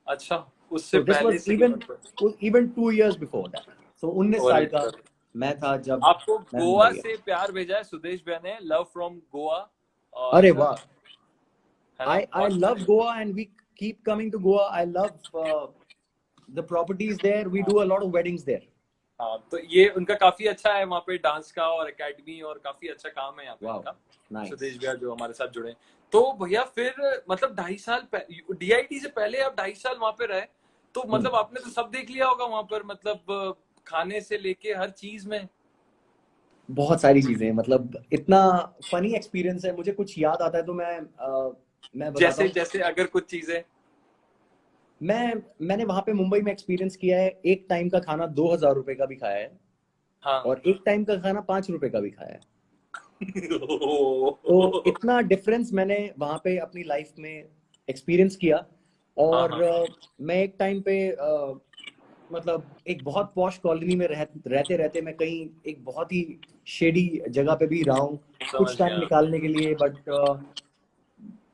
अच्छा, उससे तो दिस पहले वाज से ही मतलब। Even 2 years before that. तो 19 साल का और मैं था जब आपको मैं मुंबई गोवा गया। से प्यार भेजा है सुदेश भैया ने, लव फ्रॉम गोवा। अरे और वाह, है ना, I बहुत love Goa and we keep coming to Goa. I love the properties there. We do a lot of weddings there. हाँ, तो ये उनका काफी अच्छा है वहाँ पे डांस का और एकेडमी, और काफी अच्छा काम है यहाँ पे Wow, इनका। सुदेश nice. भैया जो हमारे साथ जुड़े हैं। तो भैया फिर मतलब 2.5 साल डीआईटी से पहले आप 2.5 साल वहाँ पे रहे, तो मतलब आपने तो सब देख लिया होगा वहाँ पर, मतलब खाने से लेके हर चीज में। बहुत सारी चीजें, मतलब इतना फनी एक्सपीरियंस है, मुझे कुछ याद आता है तो मैं बताता जैसे हूँ। जैसे अगर कुछ चीजें। मैंने वहां पे मुंबई में एक्सपीरियंस किया है, एक टाइम का खाना 2,000 रुपए का भी खाया है, हाँ। और एक टाइम का खाना 5 रुपए का भी खाया है। तो इतना डिफरेंस मैंने वहां पे अपनी लाइफ में एक्सपीरियंस किया। हाँ और हाँ मैं एक टाइम पे मतलब एक बहुत पॉश कॉलोनी में रहते रहते मैं कहीं एक बहुत ही शेडी जगह पे भी रहा हूँ समझ कुछ टाइम गया। निकालने के लिए, बट हाँ हाँ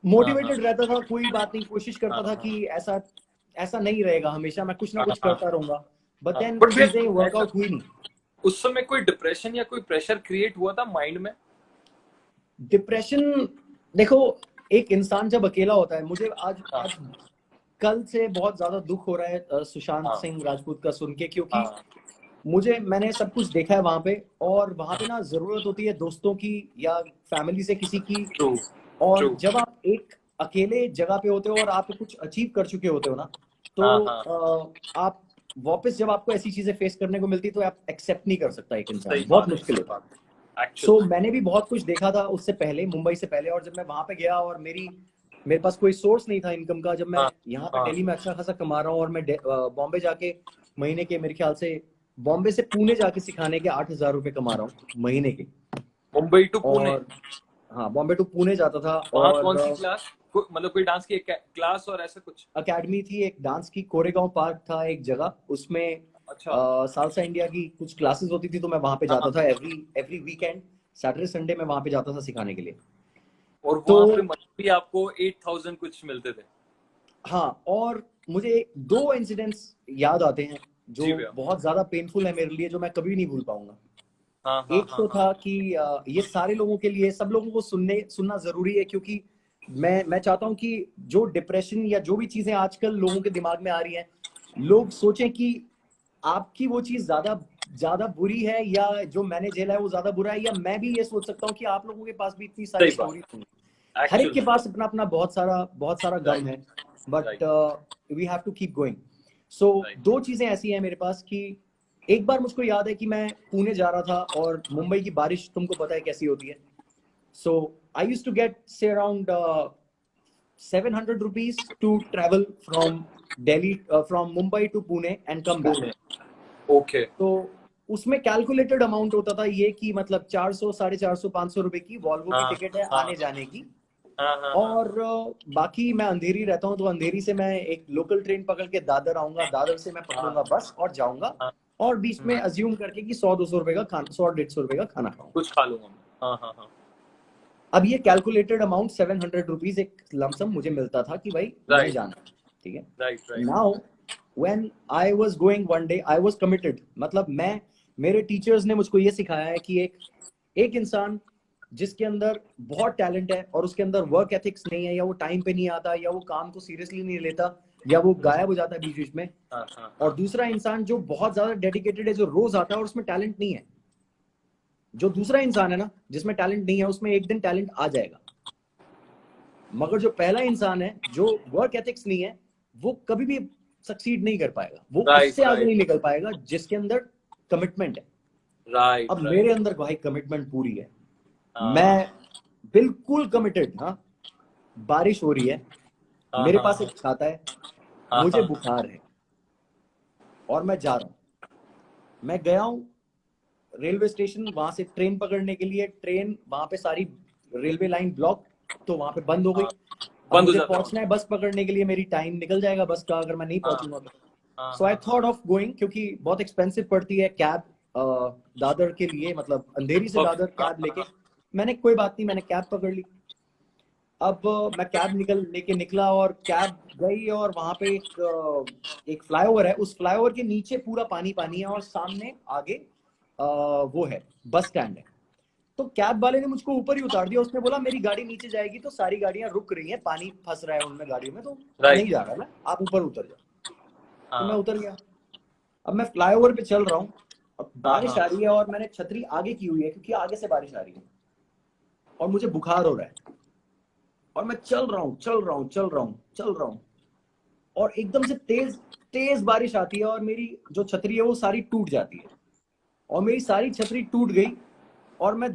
मोटिवेटेड रहता था, कोई बात नहीं, कोशिश करता हाँ था हाँ कि ऐसा ऐसा नहीं रहेगा, हमेशा मैं कुछ ना हाँ कुछ हाँ करता रहूंगा। बट हाँ। देन बट चीजें भैया ऐसा वर्कआउट हुई नहीं। उस समय कोई डिप्रेशन या कोई प्रेशर क्रिएट हुआ था माइंड में? डिप्रेशन, देखो, एक इंसान जब अकेला होता है, मुझे आज हाँ आज कल से बहुत ज्यादा दुख हो रहा है सुशांत हाँ सिंह राजपूत का सुन के, क्योंकि हाँ। मैंने सब कुछ देखा है वहां पे, और वहां पे ना जरूरत होती है दोस्तों की या फैमिली से किसी की। ट्रू और ट्रू। जब आप एक अकेले जगह पे होते हो और आप कुछ अचीव कर चुके होते हो ना, हाँ तो हाँ। आप वापस जब आपको ऐसी चीजें फेस करने को मिलती तो आप एक्सेप्ट नहीं कर सकता, एक इंसान सही बहुत बात है, मुश्किल सही होता है। बात है एक्चुअल सो में। मैंने भी बहुत कुछ देखा था उससे पहले, मुंबई से पहले, और जब मैं वहां पे गया और मेरे पास कोई सोर्स नहीं था इनकम का, जब मैं हाँ यहाँ पे हाँ। दिल्ली में अच्छा खासा कमा रहा हूँ, और मैं बॉम्बे जाके महीने के मेरे ख्याल से बॉम्बे से पुणे जाके सिखाने के 8,000 रुपए कमा रहा हूँ महीने के। मुंबई टू पुणे? और हाँ, बॉम्बे टू पुणे जाता था, वहाँ और कौन सी क्लास, मतलब कोई डांस की क्लास और ऐसा कुछ? अकेडमी थी एक डांस की, कोरेगांव पार्क था एक जगह, उसमें अच्छा। सालसा इंडिया की कुछ क्लासेस होती थी, तो मैं वहां पे हाँ जाता था every every weekend, Saturday Sunday में वहां पे जाता था सिखाने के लिए। और तो वहाँ पे मंथली आपको 8,000 कुछ मिलते थे? हाँ, और मुझे दो इंसिडेंट्स याद आते हैं जी जो भैया। बहुत ज्यादा पेनफुल है मेरे लिए, जो मैं कभी नहीं भूल पाऊंगा। हाँ हाँ एक हाँ तो हाँ। था कि ये सारे लोगों के लिए, सब लोगों को सुनना जरूरी है, क्योंकि मैं चाहता हूं कि जो डिप्रेशन या जो भी चीजें आजकल लोगों के दिमाग में आ रही हैं, लोग सोचें कि आपकी वो चीज ज्यादा ज्यादा बुरी है, या जो मैंने झेला है वो ज्यादा बुरा है, या मैं भी ये सोच सकता हूँ कि आप लोगों के पास भी इतनी सारी सही बात स्टोरीज होंगी। है हर एक एक्चुअल के में। पास अपना अपना बहुत सारा गम है, right but right we have to keep going. So right. दो चीजें ऐसी हैं मेरे पास कि एक बार मुझको याद है कि मैं पुणे जा रहा था, और मुंबई की बारिश तुमको पता है कैसी होती है। So I use to get say around 700 rupees to travel from Delhi, from Mumbai to Pune and come back. Pune. Okay. तो उसमें कैलकुलेटेड अमाउंट होता था ये कि मतलब 400 450 500 रुपए की वॉल्वो की हाँ टिकट है हाँ आने जाने की। हाँ हाँ हाँ और बाकी मैं अंधेरी रहता हूँ, तो अंधेरी से मैं एक लोकल ट्रेन पकड़ के दादर आऊंगा, दादर से मैं हाँ पकड़ूंगा बस और जाऊंगा, हाँ। और बीच में अज्यूम करके कि 100 200 रुपए का खाना, 100 150 रुपए का खाना खाऊंगा। कुछ खा लूंगा मैं। हाँ हाँ हाँ। अब ये कैलकुलेटेड अमाउंट 700 रुपीज एक लमसम मुझे मिलता था कि भाई नहीं राइट जाना, ठीक है। Right right. Now when I was going one day, I was committed, मतलब मेरे टीचर्स ने मुझको ये सिखाया है कि एक इंसान जिसके अंदर बहुत टैलेंट है और उसके अंदर वर्क एथिक्स नहीं है, या वो टाइम पे नहीं आता, या वो काम को सीरियसली नहीं लेता, या वो गायब हो जाता है बीच बीच में, हाँ हाँ और हाँ। दूसरा इंसान जो बहुत ज्यादा डेडिकेटेड है, जो रोज आता है और उसमें टैलेंट नहीं है। जो दूसरा इंसान है ना जिसमें टैलेंट नहीं है, उसमें एक दिन टैलेंट आ जाएगा, मगर जो पहला इंसान है जो वर्क एथिक्स नहीं है, वो कभी भी सक्सीड नहीं कर पाएगा, वो राइट उससे आगे नहीं राइट निकल पाएगा जिसके अंदर कमिटमेंट है। अब राइट मेरे राइट। अंदर भाई कमिटमेंट पूरी है, हाँ मैं बिल्कुल कमिटेड। हाँ, बारिश हो रही है, हाँ मेरे हाँ पास एक छाता है, हाँ मुझे हाँ। बुखार है, और मैं जा रहा हूँ। मैं गया हूँ रेलवे स्टेशन, वहां से ट्रेन पकड़ने के लिए, ट्रेन वहां पे सारी रेलवे लाइन ब्लॉक, तो वहां पे बंद हो गई। हाँ, अब बंद हो मुझे जाता है पहुंचना है बस पकड़ने के लिए, मेरी टाइम निकल जाएगा बस का अगर मैं नहीं वहाँ। पहुंचूंगा तो। हाँ, सो आई हाँ, थॉट ऑफ गोइंग, क्योंकि बहुत एक्सपेंसिव पड़ती है कैब दादर के लिए, मतलब अंधेरी से दादर हाँ, कैब लेके। मैंने कोई बात नहीं, मैंने कैब पकड़ ली। अब मैं कैब लेके निकला और कैब गई, और वहां पे एक फ्लाईओवर है, उस फ्लाईओवर के नीचे पूरा पानी पानी है, और सामने आगे वो है, बस स्टैंड है। तो कैब वाले ने मुझको ऊपर ही उतार दिया, उसने बोला मेरी गाड़ी नीचे जाएगी तो सारी गाड़ियां रुक रही हैं, पानी फंस रहा है उनमें गाड़ियों में, तो राइट, नहीं जा रहा है ना, आप ऊपर उतर जाओ। तो मैं हाँ, उतर गया। अब मैं फ्लाईओवर पे चल रहा हूँ, अब हाँ, बारिश हाँ, आ रही है, और मैंने छतरी आगे की हुई है क्योंकि आगे से बारिश आ रही है, और मुझे बुखार हो रहा है, और मैं चल रहा हूँ चल रहा हूँ चल रहा हूँ चल रहा हूँ, और एकदम से तेज तेज बारिश आती है, और मेरी जो छतरी है वो सारी टूट जाती है, और मेरी सारी छतरी टूट गई। और मैं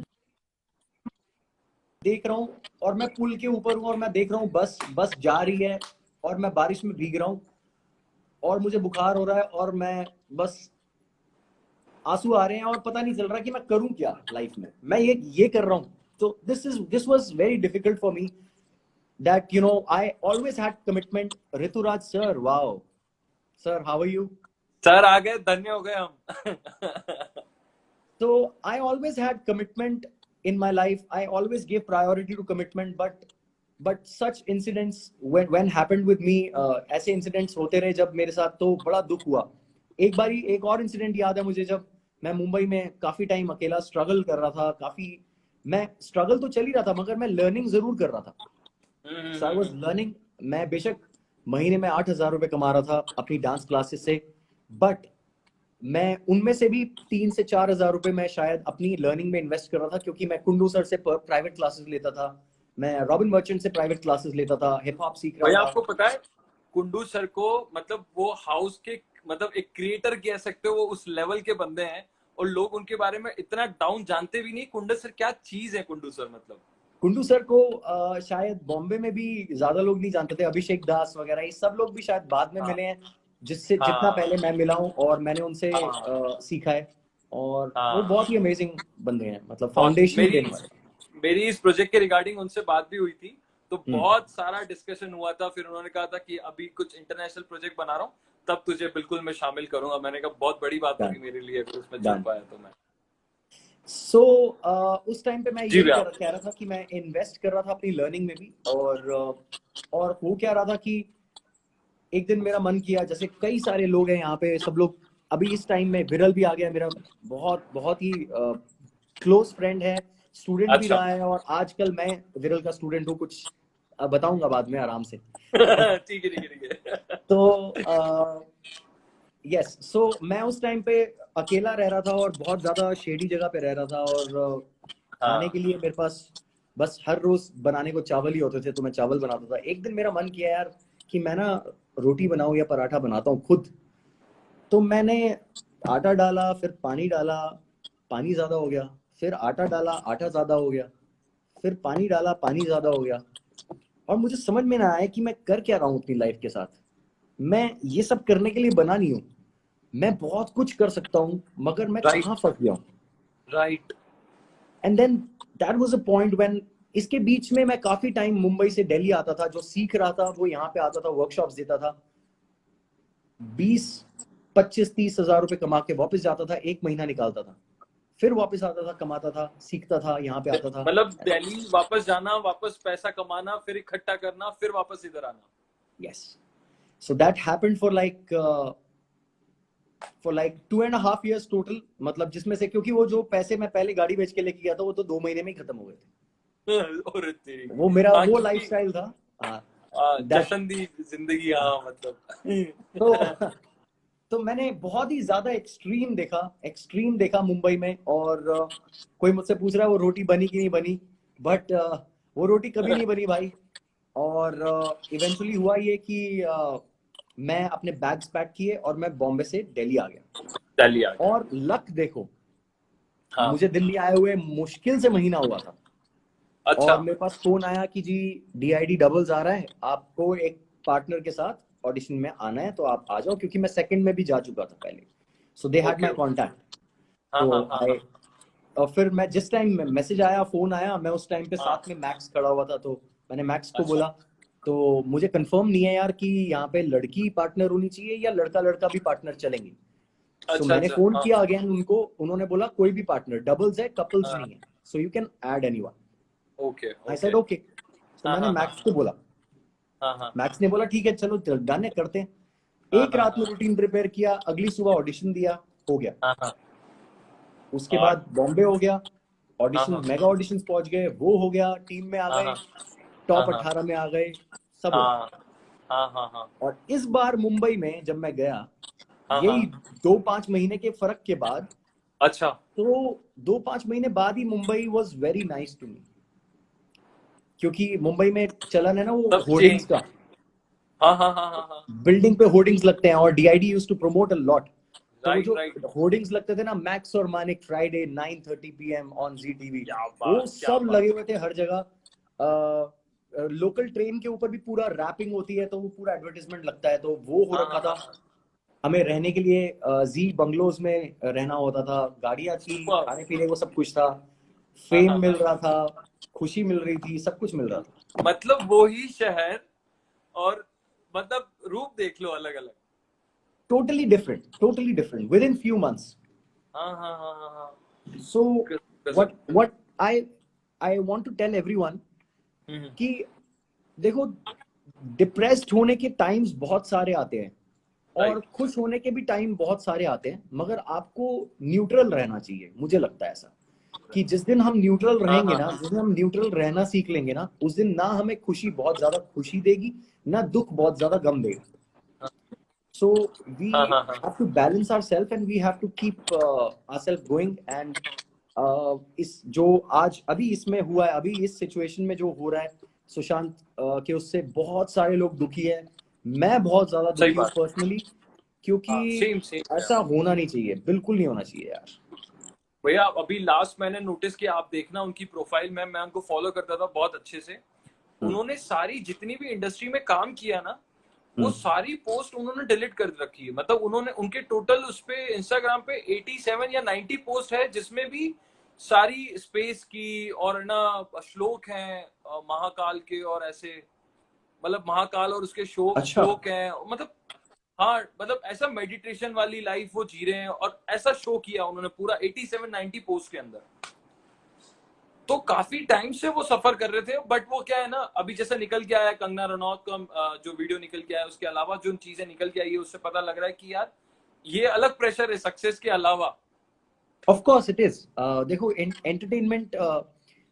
देख रहा हूँ, और मैं पुल के ऊपर हूँ, और मैं देख रहा हूँ बस बस जा रही है, और मैं बारिश में भीग रहा हूँ, और मुझे बुखार हो रहा है, और मैं बस आंसू आ रहे हैं, और पता नहीं चल रहा कि मैं करूं क्या लाइफ में, मैं ये कर रहा हूँ। तो this was very difficult for me, that I always had commitment. Rituraj sir, wow sir, how are you? Sir आ गए, धन्य हो गए हम। So I always had commitment in my life. I always gave priority to commitment, but such incidents when happened with me, ऐसे incidents होते रहे जब मेरे साथ, तो बड़ा दुख हुआ। एक बारी एक और इंसिडेंट याद है मुझे, जब मैं मुंबई में काफी टाइम अकेला स्ट्रगल कर रहा था, काफी मैं स्ट्रगल तो चल ही रहा था, मगर मैं लर्निंग जरूर कर रहा था। सो आई वाज लर्निंग। मैं बेशक महीने में 8,000 रुपए कमा रहा था अपनी डांस क्लासेस से, बट मैं उनमें से भी 3 से 4 हजार रुपए मैं शायद अपनी लर्निंग में इन्वेस्ट कर रहा था, क्योंकि मैं कुंडू सर से प्राइवेट क्लासेस लेता था, मैं रॉबिन मर्चेंट से प्राइवेट क्लासेस लेता था, हिप हॉप सीख रहा भैया था। आपको पता है, कुंडू सर को मतलब वो हाउस के मतलब एक क्रिएटर कह सकते हो, वो उस लेवल के बंदे हैं, और लोग उनके बारे में इतना डाउन जानते भी नहीं। कुंडू सर क्या चीज है, कुंडू सर मतलब। कुंडू सर को शायद बॉम्बे में भी ज्यादा लोग नहीं जानते थे, अभिषेक दास वगैरह ये सब लोग भी शायद बाद में हाँ, मिले हैं, जिससे जितना हाँ, पहले मैं मिला हूँ, और मैंने उनसे हाँ, सीखा है। और वो हाँ, बहुत ही अमेजिंग बंदे हैं, मतलब बहुत फाउंडेशन मेरी देने वाले। मेरी इस प्रोजेक्ट के रिगार्डिंग उनसे बात भी हुई थी, तो हम्म। बहुत सारा डिस्कशन हुआ था। फिर उन्होंने कहा था कि अभी कुछ इंटरनेशनल प्रोजेक्ट बना रहा हूँ, तब तुझे बिल्कुल मैं शामिल करूंगा। मैंने कहा बहुत बड़ी बात डन होगी मेरे लिए अगर उसमें जुड़ डन। पाया तो मैं। सो उस टाइम पे मैं जी यही भैया। कह रहा था कि मैं इन्वेस्ट कर रहा था अपनी लर्निंग में भी, और वो क्या रहा था कि एक दिन मेरा मन किया, जैसे कई सारे लोग हैं यहाँ पे, सब लोग अभी इस टाइम में, विरल भी आ गया मेरा, बहुत बहुत ही क्लोज फ्रेंड है, स्टूडेंट भी अच्छा। रहा है, और आजकल मैं विरल का स्टूडेंट हूँ, कुछ बताऊंगा बाद में आराम से। ठीक है, ठीक है, ठीक है। तो यस, सो मैं उस टाइम पे अकेला रह रहा था, और बहुत ज्यादा शेडी जगह पे रह रहा था, और खाने हाँ, के लिए मेरे पास बस हर रोज बनाने को चावल ही होते थे, तो मैं चावल बनाता था। एक दिन मेरा मन किया यार कि मैं ना रोटी बनाऊं या पराठा बनाता हूँ खुद। तो मैंने आटा डाला, फिर पानी डाला, पानी ज्यादा हो गया, फिर आटा डाला, आटा ज्यादा हो गया, फिर पानी डाला, पानी ज्यादा हो गया, और मुझे समझ में ना आया कि मैं कर क्या रहा हूँ अपनी लाइफ के साथ। मैं ये सब करने के लिए बना नहीं हूँ, मैं बहुत कुछ कर सकता हूँ, मगर मैं राइट, कहाँ फंस गया हूँ। Right. And then that was a point when, इसके बीच में मैं काफी टाइम मुंबई से दिल्ली आता था, जो सीख रहा था वो यहाँ पे आता था, वर्कशॉप्स देता था, 20, 25, 30 हजार रुपए कमा के वापस जाता था, एक महीना निकालता था, फिर वापस आता था, कमाता था, सीखता था, यहाँ पे आता था। मतलब दिल्ली वापस जाना, वापस पैसा कमाना, फिर इकट्ठा करना, फिर वापस इधर आना। Yes, so that happened for like 2.5 years total, मतलब जिसमें से, क्योंकि वो जो पैसे मैं पहले गाड़ी बेच के लेके गया था, वो तो 2 महीने में ही खत्म हो गए थे। और तेरी। वो मेरा हाँ, वो क्योंकि लाइफस्टाइल था। हाँ, दैट। जशन दी जिंदगी, हाँ तो मतलब। तो मैंने बहुत ही ज्यादा एक्सट्रीम देखा मुंबई में, और कोई मुझसे पूछ रहा है वो रोटी बनी कि नहीं बनी, बट वो रोटी कभी नहीं बनी भाई। और इवेंचुअली हुआ ये कि मैं अपने बैग्स पैक किए, और मैं बॉम्बे से दिल्ली आ गया। दिल्ली आ गए। और लक देखो, हाँ। मुझे दिल्ली आए हुए मुश्किल से महीना हुआ था, अच्छा। और मेरे पास फोन आया कि जी DID डबल्स आ रहा है, आपको एक पार्टनर के साथ ऑडिशन में आना है, तो आप आ जाओ, क्योंकि मैं सेकंड में भी जा चुका था पहले, so they had okay, my okay. Contact. हाँ, तो हाँ, हाँ, आई, हाँ, और फिर मैं जिस टाइम मैसेज आया, फोन आया, मैं उस टाइम पे हाँ। साथ में मैक्स खड़ा हुआ था, तो मैंने मैक्स को अच्छा। बोला तो मुझे कंफर्म नहीं है यार कि यहाँ पे लड़की पार्टनर होनी चाहिए या लड़का लड़का भी पार्टनर चलेंगे। सो अच्छा मैंने अच्छा, फोन हाँ किया अगेन उनको, उन्होंने बोला कोई भी पार्टनर, डबल्स है कपल्स हाँ, नहीं है, so you can add anyone. Okay I okay, said okay. तो हाँ मैंने हाँ हाँ मैक्स को बोला, हाँ हाँ मैक्स ने बोला ठीक है चलो डन है, करते हैं। हाँ एक हाँ रात में रूटीन प्रिपेयर किया, अगली सुबह ऑडिशन दिया, हो गया। हाँ हाँ उसके और बाद बॉम्बे हो गया, हाँ ऑडिशन हाँ मेगा ऑडिशन पहुंच गए, वो हो गया, टीम में आ हाँ गए, हाँ हाँ टॉप हाँ 18 में आ गए, सब हो गया। हाँ हाँ हाँ हाँ और इस बार मुंबई में जब मैं गया, हाँ यही हाँ, 2-5 महीने के फर्क के बाद, अच्छा, तो 2-5 महीने बाद ही Mumbai was very nice to me. क्योंकि मुंबई में एक चलन है ना वो तब होर्डिंग्स चेंज, का, हाँ हाँ हाँ हाँ हाँ, बिल्डिंग पे होर्डिंग्स लगते हैं, और DID used to promote a lot. तो वो राइट जो राइट, होर्डिंग्स लगते थे ना, मैक्स और Manik Friday 9:30 PM on Zee TV, क्या वो बात क्या सब बात, लगे हुए थे हर जगह। लोकल ट्रेन के ऊपर भी पूरा रैपिंग होती है, तो वो पूरा एडवर्टाइजमेंट लगता है, तो वो हो हाँ रखा हाँ हाँ था। हाँ, हमें रहने के लिए जी बंगलोज में रहना होता था, गाड़ियां थी, सुपर, खाने पीने को सब कुछ था, हाँ फेम हाँ मिल हाँ, रहा था, खुशी मिल रही थी, सब कुछ मिल रहा था। मतलब वो ही शहर, और मतलब रूप देख लो अलग अलग, Totally different within few months. हाँ हाँ हाँ हाँ हाँ, So गजब, what I want to tell everyone हम्म, कि देखो, डिप्रेस्ड होने के टाइम्स बहुत सारे आते हैं और राइट, खुश होने के भी टाइम बहुत सारे आते हैं, मगर आपको न्यूट्रल रहना चाहिए। मुझे लगता है ऐसा कि जिस दिन हम न्यूट्रल हाँ रहेंगे हाँ ना, हाँ जिस दिन हम न्यूट्रल रहना सीख लेंगे ना, उस दिन ना हमें खुशी बहुत ज्यादा खुशी देगी, ना दुख बहुत ज्यादा गम देगा। So हाँ we हाँ हाँ, have to balance ourselves and we have to keep ourselves going and इस जो आज अभी इसमें हुआ है, अभी इस सिचुएशन में जो हो रहा है सुशांत के, उससे बहुत सारे लोग दुखी है। मैं बहुत ज्यादा सही दुखी हूँ बात, पर्सनली, क्योंकि हाँ सेम सेम, ऐसा होना नहीं चाहिए, बिल्कुल नहीं होना चाहिए यार। भैया अभी लास्ट मैंने नोटिस किया, आप देखना उनकी प्रोफाइल में, मैं उनको फॉलो करता था बहुत अच्छे से, हम्म, उन्होंने सारी जितनी भी इंडस्ट्री में काम किया ना, वो हम्म, सारी पोस्ट उन्होंने डिलीट कर रखी है। मतलब उन्होंने उनके टोटल उस पे इंस्टाग्राम पे 87 या 90 पोस्ट है, जिसमें भी सारी स्पेस की और ना श्लोक हैं महाकाल के, और ऐसे मतलब महाकाल और उसके अच्छा, श्लोक हैं, मतलब हाँ, मतलब ऐसा मेडिटेशन वाली लाइफ वो जी रहे हैं, और ऐसा शो किया उन्होंने पूरा 87-90 पोस्ट के अंदर। तो काफी टाइम से वो सफर कर रहे थे, बट वो क्या है ना, अभी जैसे निकल के आया कंगना रनौत का जो वीडियो निकल के आया, उसके अलावा जो चीजें निकल के आई है, उससे पता लग रहा है कि यार ये अलग प्रेशर है सक्सेस के अलावा। Of course it is. देखो एंटरटेनमेंट,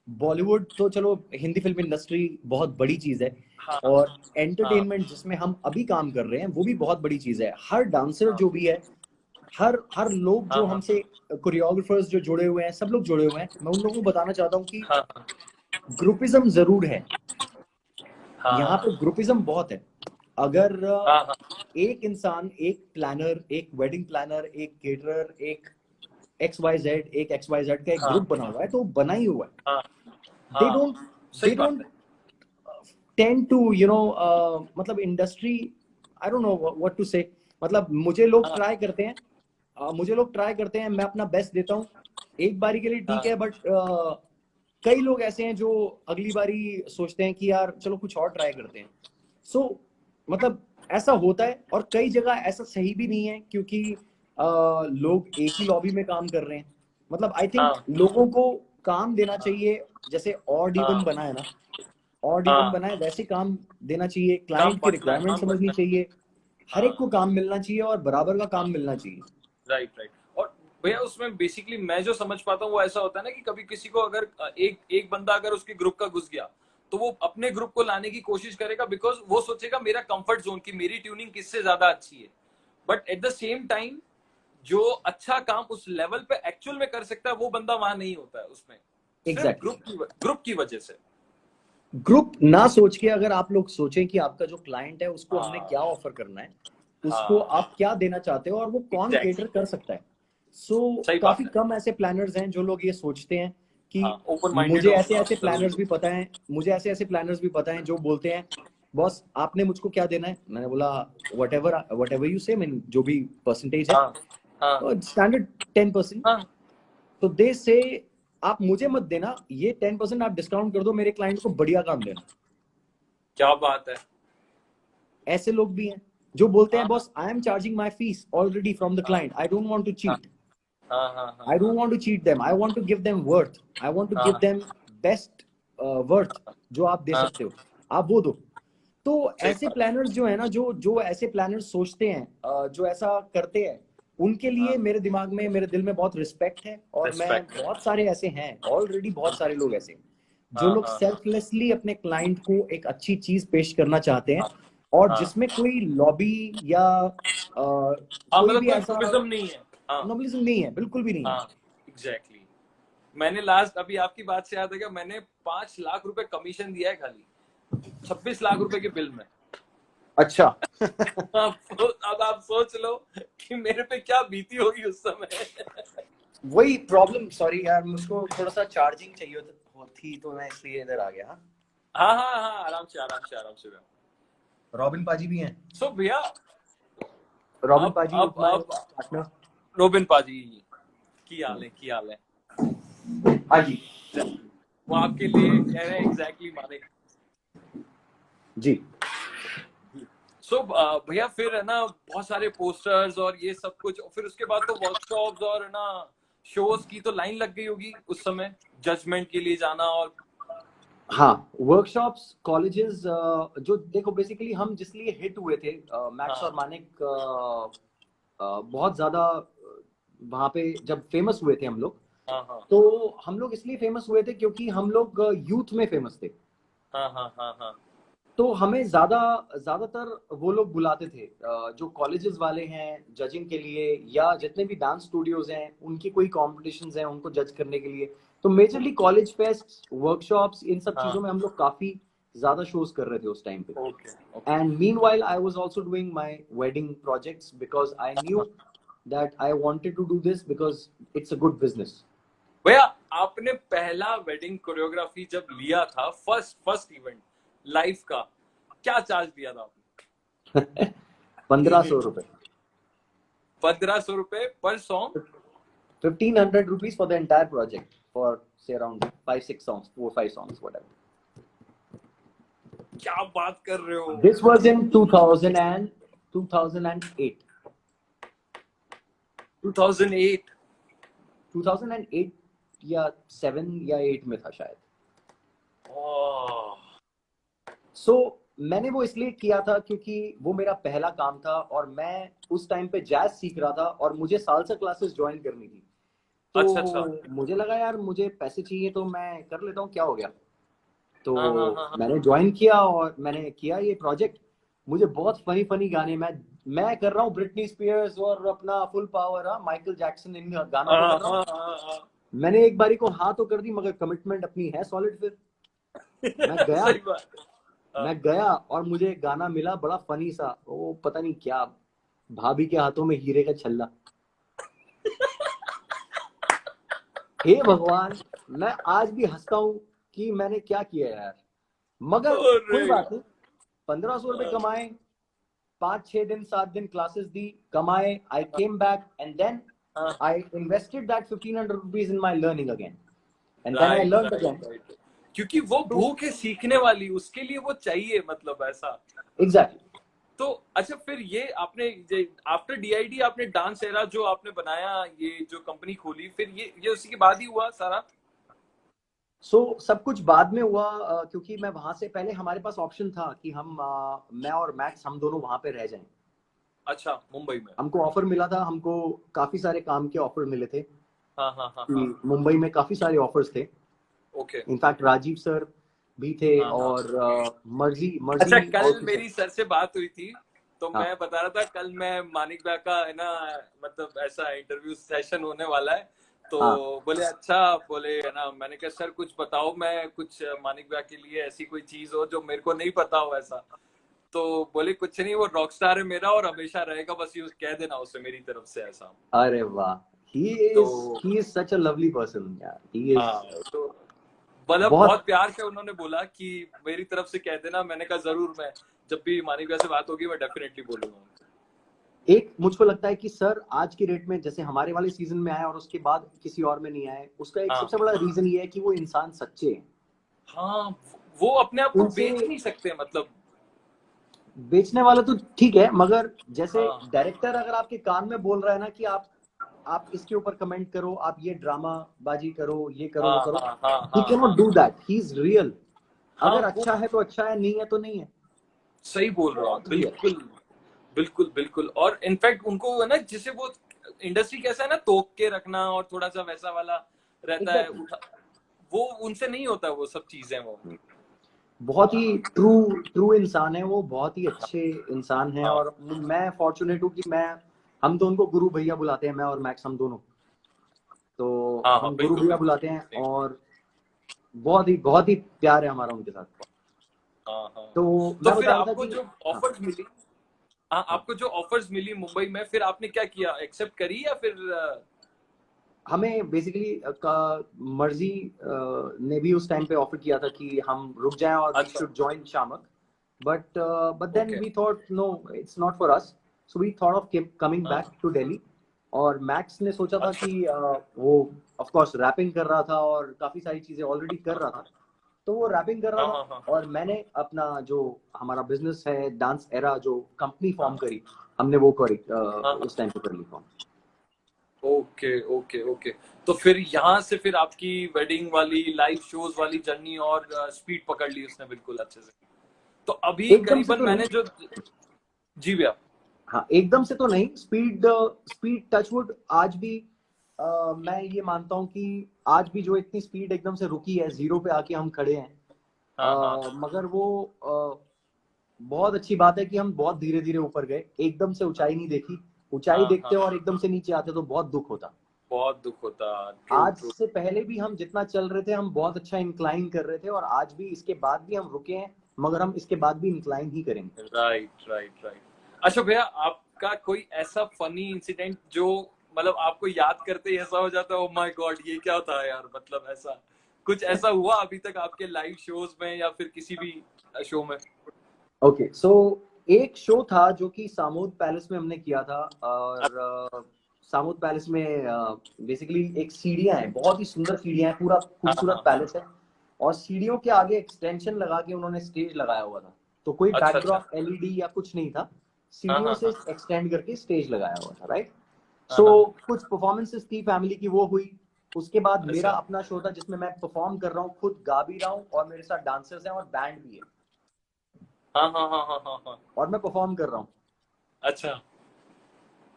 बॉलीवुड तो चलो, हिंदी फिल्म इंडस्ट्री बहुत बड़ी चीज है, हाँ और हाँ एंटरटेनमेंट जिसमें हम अभी काम कर रहे हैं वो भी बहुत बड़ी चीज है। हर डांसर हाँ जो भी है, हर हर लोग हाँ जो हाँ हमसे, कोरियोग्राफर्स जो जुड़े हुए हैं, सब लोग जुड़े हुए हैं, मैं उन लोगों को बताना चाहता हूँ कि हाँ ग्रुपिज्म जरूर है, यहाँ हाँ पे ग्रुपिज्म बहुत है। अगर हाँ हाँ एक इंसान, एक प्लानर, एक वेडिंग प्लानर, एक केटरर, एक XYZ का एक हाँ ग्रुप बना हुआ है, तो बना ही हुआ है। हाँ दे हाँ, डोंट सही दे बात डोंट है, टेंड टू मतलब industry, I don't know what to say. मतलब मुझे लोग हाँ ट्राई करते हैं, मैं अपना बेस्ट देता हूँ एक बारी के लिए, ठीक हाँ है, बट कई लोग ऐसे हैं जो अगली बारी सोचते हैं कि यार चलो कुछ और ट्राई करते हैं। सो मतलब ऐसा होता है, और कई जगह ऐसा सही भी नहीं है, क्योंकि लोग एक ही लॉबी में काम कर रहे हैं। मतलब आई थिंक हाँ लोगों को काम देना चाहिए, जैसे ऑड इवन हाँ बना है ना, ऑड इवन हाँ, बना है, वैसे काम देना चाहिए, काम क्लाइंट की बंटना है, रिक्वायरमेंट काम समझनी बंटना है, चाहिए, हर एक हाँ को काम मिलना चाहिए और बराबर का हाँ, काम मिलना चाहिए। Right right. और भैया उसमें बेसिकली मैं जो समझ पाता हूँ वो ऐसा होता है ना, कि कभी किसी को अगर एक एक बंदा अगर उसके ग्रुप का घुस गया, तो वो अपने ग्रुप को लाने की कोशिश करेगा, बिकॉज वो सोचेगा मेरा कंफर्ट जोन की मेरी ट्यूनिंग किससे ज्यादा अच्छी है। But at the same time जो अच्छा काम उस लेवल पे एक्चुअल में कर सकता है, वो बंदा वहां नहीं होता है उसमें, सिर्फ एग्जैक्टली, ग्रुप की वजह से। ग्रुप ना सोच के अगर आप लोग सोचें कि आपका जो क्लाइंट है उसको हमने क्या हाँ ऑफर करना है, उसको हाँ, आप क्या देना चाहते हो, और वो कौन एग्जैक्टली, केटर कर सकता है। सो सही बात काफी है, कम ऐसे प्लानर्स हैं जो लोग ये सोचते हैं कि हाँ ओपन माइंडेड मुझे हो ऐसे हाँ, ऐसे जरूरी प्लानर्स हो, भी पता है, जो बोलते हैं बॉस आपने मुझको क्या देना है। मैंने बोला वट एवर यू से, मीन जो भी परसेंटेज है, हाँ हाँ स्टैंडर्ड 10%। हाँ तो दे से आप मुझे मत देना, ये 10% आप डिस्काउंट कर दो, मेरे क्लाइंट को बढ़िया काम देना। क्या बात है। ऐसे लोग भी हैं जो बोलते हैं हाँ boss I am charging my fees already from the हाँ client, I don't want to हाँ चीट, हाँ हाँ I हाँ don't want to cheat them. I want to give them worth. I want to हाँ give them best worth जो आप दे हाँ, सकते हो, आप वो दो। तो सही ऐसे बात। प्लानर्स जो है ना, जो जो ऐसे प्लानर्स सोचते हैं, जो ऐसा करते हैं, उनके लिए हाँ, मेरे दिमाग में, मेरे दिल में बहुत रिस्पेक्ट है। और मैं, रिस्पेक्ट है। बहुत सारे ऐसे हैं ऑलरेडी, बहुत सारे लोग ऐसे हैं जो हाँ लोग हाँ सेल्फलेसली अपने क्लाइंट को एक अच्छी चीज पेश करना चाहते हैं, हाँ और हाँ जिसमें कोई लॉबी या हाँ, कोई मतलब भी कोई ऐसा नोबिज्म नहीं है। हाँ नोबलिज्म नहीं है, बिल्कुल भी नहीं है। हाँ, एग्जैक्टली exactly. मैंने लास्ट अभी आपकी बात से याद है कि मैंने 5 लाख रुपए कमीशन दिया है खाली 26 लाख रुपए के बिल में। अच्छा। अब आप सोच लो कि मेरे पे क्या बीती होगी उस समय। वही प्रॉब्लम, सॉरी यार, मुझको थोड़ा सा चार्जिंग चाहिए थी तो मैं इसलिए इधर आ गया। हाँ हाँ हाँ, आराम से आराम से आराम से। रॉबिन पाजी भी हैं। सो भैया, रॉबिन अब पाजी इज अब माय अब पार्टनर। रोबिन पाजी की हाल है, की हाल है। हाँ जी। वो आपके लिए कह रहे हैं एग्जैक्टली माने। जी। सो भैया फिर है ना बहुत सारे पोस्टर्स और ये सब कुछ, फिर उसके बाद तो वर्कशॉप्स और है ना शोज की तो लाइन लग गई होगी उस समय जजमेंट के लिए जाना। और हाँ, वर्कशॉप्स, कॉलेजेस, जो देखो बेसिकली हम जिस लिए हिट हुए थे, मैक्स हाँ और मानिक, बहुत ज्यादा वहां पे जब फेमस हुए थे हम लोग, हाँ हाँ तो हम लोग इसलिए फेमस हुए थे क्योंकि हम लोग यूथ में फेमस थे। हाँ हाँ हाँ हाँ तो हमें ज्यादातर वो लोग बुलाते थे, जो कॉलेजेस वाले हैं जजिंग के लिए, या जितने भी डांस स्टूडियोज हैं उनकी कोई कॉम्पिटिशन्स हैं उनको जज करने के लिए। तो मेजरली कॉलेज फेस्ट, वर्कशॉप्स, इन सब चीजों हाँ। में हम लोग काफी ज्यादा शोज कर रहे थे उस टाइम पे। Okay okay. And meanwhile I was also doing my wedding projects because I knew that I wanted to do this because it's a good business. भैया आपने पहला वेडिंग कोरियोग्राफी जब लिया था, फर्स्ट फर्स्ट इवेंट लाइफ का, क्या charge दिया था आपने? 1500 रुपए। 1500 रुपए पर song? 1500 rupees for the entire project for say around 5 6 songs, 4 5 songs, whatever. क्या बात कर रहे हो? This was in 2008. 2008? 2008 या 7 या 8 में था शायद। So मैंने वो इसलिए किया था क्योंकि वो मेरा पहला काम था, और मैं उस टाइम पे जैज सीख रहा था और मुझे सालसा क्लासेस ज्वाइन करनी थी। अच्छा अच्छा। तो मुझे लगा यार मुझे पैसे चाहिए तो मैं कर लेता हूँ, क्या हो गया। तो हाँ हाँ हाँ हाँ। मैंने ज्वाइन किया और मैंने किया ये प्रोजेक्ट। मुझे बहुत फनी फनी गाने, मैं कर रहा हूँ ब्रिटनी स्पीयर्स और अपना फुल पावर, माइकल जैक्सन, इन गानों पे हाँ कर रहा हाँ हूँ। हाँ हाँ। मैंने एक बारी को हाँ तो कर दी, मगर कमिटमेंट अपनी है सॉलिड। फिर मैं गया सही बात है। हाँ। मैं गया और मुझे एक गाना मिला बड़ा फनी सा, वो पता नहीं क्या, भाभी के हाथों में हीरे का छल्ला। हे भगवान, मैं आज भी हंसता हूँ कि मैंने क्या किया यार। मगर कोई अरे बात नहीं, 1500 रुपए कमाए, 5 6 दिन 7 दिन क्लासेस दी, कमाए। आई केम बैक एंड देन हाँ, I invested that 1500 rupees in my learning again, and then I right learned right again. Right. क्योंकि वो तो भूख है सीखने वाली, उसके लिए वो चाहिए, मतलब ऐसा। एग्जैक्टली। तो अच्छा, फिर ये आपने आफ्टर डीआईडी आपने डांस एरा जो आपने बनाया, ये जो कंपनी खोली, फिर ये उसी के बाद ही हुआ सारा? सब कुछ बाद में हुआ, क्योंकि मैं वहां से पहले, हमारे पास ऑप्शन था कि हम, मैं और मैक्स, हम दोनों वहां पे रह जाएं। अच्छा, मुंबई में? हमको ऑफर मिला था, हमको काफी सारे काम के ऑफर मिले थे। हाँ हाँ हाँ हाँ। मुंबई में काफी सारे ऑफर्स थे। ओके। इनफैक्ट राजीव सर भी थे, हाँ हाँ। और मर्जी अच्छा, मर्जी कल also मेरी सर से बात हुई थी, तो हाँ मैं बता रहा था कल मैं मानिक भैया का है ना, मतलब ऐसा इंटरव्यू सेशन होने वाला है। तो हाँ। बोले अच्छा, बोले है ना, मैंने कहा सर कुछ बताओ, मैं कुछ मानिक भैया के लिए ऐसी कोई चीज हो जो मेरे को नहीं पता हो ऐसा। तो बोले कुछ नहीं, वो रॉक स्टार है मेरा और हमेशा रहेगा, बस यूज कह देना उसे मेरी तरफ से ऐसा। अरे वाह, तो he is such a lovely person यार, he is हाँ, तो मतलब बहुत। बहुत प्यार से उन्होंने बोला कि मेरी तरफ से कह देना। मैंने कहा जरूर, मैं जब भी मानिक भैया से बात होगी मैं डेफिनेटली बोलूंगा। एक मुझको लगता है कि सर आज की डेट में जैसे हमारे वाले सीजन में आए और उसके बाद किसी और में नहीं आए, उसका एक हाँ सबसे बड़ा रीजन ये है कि वो इंसान सच्चे हैं। हाँ, वो अपने आप को उनसे बेच नहीं सकते मतलब। बेचने वाला तो ठीक है, मगर जैसे हाँ डायरेक्टर अगर आपके कान में बोल रहा है ना कि आप इसके ऊपर कमेंट करो, आप ये ड्रामा बाजी करो, ये करो, हाँ वो करो, हाँ हाँ ही हाँ कैन हाँ not do that, he is real. हाँ, अगर वो अच्छा है तो अच्छा है, नहीं है तो नहीं है। सही बोल रहे हो आप, बहुत रियल। बिल्कुल बिल्कुल बिल्कुल। और इनफैक्ट उनको है ना, जिसे वो इंडस्ट्री कैसा है ना, तोक के रखना और थोड़ा सा वैसा वाला रहता है, एग्जैक्टली। उठा, वो उनसे नहीं होता वो सब चीजें वो। बहुत ही ट्रू ट्रू इंसान है वो, बहुत ही हाँ अच्छे इंसान हैं। हाँ और मैं फॉर्चुनेट हूँ कि मैं हम तो उनको गुरु भैया बुलाते हैं, मैं और मैक्स, हम दोनों। तो हाँ हाँ, हम गुरु बिल्कुल भैया बिल्कुल बुलाते हैं, सही। और बहुत ही प्यार है हमारा उनके साथ। हाँ हाँ तो हाँ। तो मैं फिर बता रहा था आपको कि जो हाँ ऑफर्स मिली, हाँ हाँ, आपको जो ऑफर्स मिली मुंबई में, फिर आपने क्या किया, एक्सेप्ट करी या फिर हमें बेसिकली का मर्जी ने भी उस टाइम पे ऑफर किया था कि हम रुक जाएं और वी अच्छा should join Shiamak, but then okay. We thought no, it's not for us, so we thought of coming हाँ बैक टू दिल्ली। और मैक्स ने सोचा था अच्छा। कि वो ऑफ कोर्स रैपिंग कर रहा था और काफी सारी चीजें ऑलरेडी कर हाँ रहा हाँ था, तो वो रैपिंग कर रहा हाँ था। हाँ हाँ और मैंने अपना जो हमारा बिजनेस है डांस एरा, जो कंपनी फॉर्म हाँ करी, हमने वो करी हाँ उस हाँ। टाइम पे कर ली फॉर्म। Okay okay okay. तो फिर यहाँ से फिर आपकी वेडिंग वाली लाइव शोज वाली जर्नी और स्पीड पकड़ ली उसने बिल्कुल अच्छे से। तो अभी एकदम से करीबन तो नहीं। मैंने जो, जी भैया। हाँ, एकदम से तो नहीं। स्पीड स्पीड टचवुड आज भी मैं ये मानता हूँ कि आज भी जो इतनी स्पीड एकदम से रुकी है, जीरो पे आके हम खड़े हैं। हाँ हाँ मगर वो बहुत अच्छी बात है कि हम बहुत धीरे धीरे ऊपर गए, एकदम से ऊंचाई नहीं देखी। ऊंचाई हाँ हाँ, देखते और एकदम से नीचे आते तो बहुत दुख होता। बहुत दुख होता। ट्रू आज ट्रू। से पहले भी हम जितना चल रहे थे, हम बहुत अच्छा इंक्लाइन कर रहे थे, और आज भी इसके बाद भी हम रुके हैं, मगर हम इसके बाद भी इंक्लाइन ही करेंगे। Right right right. अच्छा भैया, आपका कोई ऐसा फनी इंसिडेंट जो मतलब आपको याद करते ही ऐसा हो जाता है, ओ माय गॉड ये क्या था यार, मतलब ऐसा कुछ ऐसा हुआ अभी तक आपके लाइव शोज में या फिर किसी भी शो में? ओके, सो एक शो था जो कि सामोद पैलेस में हमने किया था। और सामोद पैलेस में बेसिकली एक सीढ़ियाँ हैं, बहुत ही सुंदर सीढ़ियाँ हैं, पूरा हाँ खूबसूरत हाँ हाँ। पैलेस है। और सीढ़ियों के आगे एक्सटेंशन लगा के उन्होंने स्टेज लगाया हुआ था। तो कोई अच्छा अच्छा। बैकड्रॉप एलईडी या कुछ नहीं था, हाँ सीढ़ियों हाँ से हाँ एक्सटेंड करके स्टेज लगाया हुआ था, राइट। हाँ सो हाँ। कुछ परफॉर्मेंसेस थी फैमिली की, वो हुई। उसके बाद मेरा अच्छा। अपना शो था जिसमें मैं परफॉर्म कर रहा हूँ, खुद गा भी रहा हूँ, और मेरे साथ डांसर्स हैं और बैंड भी है, हाँ हाँ हाँ हाँ हाँ हाँ। और मैं परफॉर्म कर रहा हूँ। अच्छा।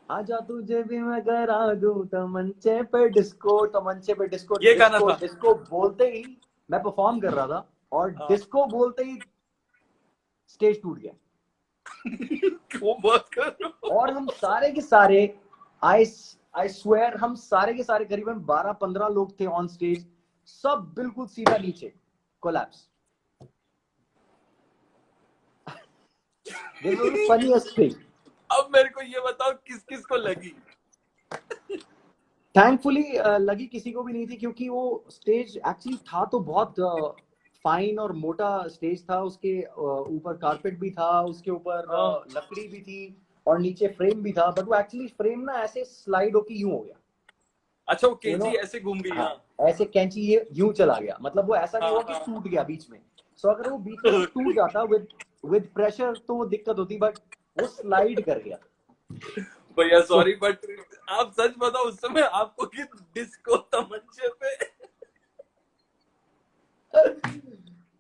आजा तुझे भी मैं करा दूं तमंचे पे डिस्को, तमंचे पे डिस्को, ये गाना डिस्को था। डिस्को बोलते ही मैं परफॉर्म कर रहा था, और हाँ। डिस्को बोलते ही स्टेज टूट गया। वो बात कर रहे हो? और हम सारे के सारे, आई आई स्वेयर, हम सारे के सारे करीबन 12-15 लोग थे ऑन स्टेज, सब बिल्कुल सीधा नीचे collapse. This was the funniest thing. अब मेरे को ये बताओ किस किस को लगी? थैंकफुली लगी किसी को भी नहीं थी, क्योंकि वो स्टेज एक्चुअली था तो बहुत फाइन और मोटा स्टेज था। उसके ऊपर कारपेट भी था, उसके ऊपर हाँ। लकड़ी भी थी, और नीचे फ्रेम भी था। बट वो एक्चुअली फ्रेम ना ऐसे स्लाइड होके यूं हो गया, अच्छा, वो यू नो। कैंची ऐसे घूम गई, हाँ, हाँ। ऐसे कैंची ये यूं चला गया, मतलब वो ऐसा नहीं हाँ हुआ कि हाँ। टूट गया बीच में। सो अगर वो बीच में से टूट जाता विद प्रेशर तो वो दिक्कत होती, बट वो स्लाइड कर गया। भैया सो सॉरी, बट आप सच बताओ उस समय आपको कि डिस्को तमंचे पे।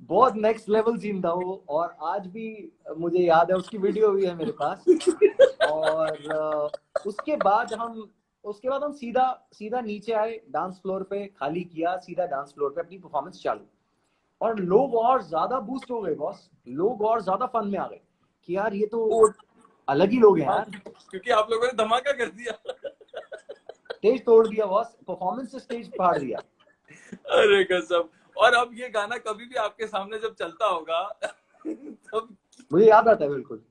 बहुत नेक्स्ट लेवल सीन था वो, और आज भी मुझे याद है, उसकी वीडियो भी है मेरे पास। और उसके बाद हम सीधा सीधा नीचे आए, डांस फ्लोर पे खाली किया, सीधा डांस फ्लोर पे अपनी परफॉर्मेंस चालू। और लोग और ज्यादा बूस्ट हो गए बॉस, लोग और ज्यादा फन में आ गए कि यार ये तो वो, अलग ही लोग हैं हाँ, यार। क्योंकि आप लोगों ने धमाका कर दिया। स्टेज तोड़ दिया बॉस, परफॉर्मेंस से स्टेज फाड़ दिया। अरे कसम। और अब ये गाना कभी भी आपके सामने जब चलता होगा तब मुझे याद आता है बिल्कुल।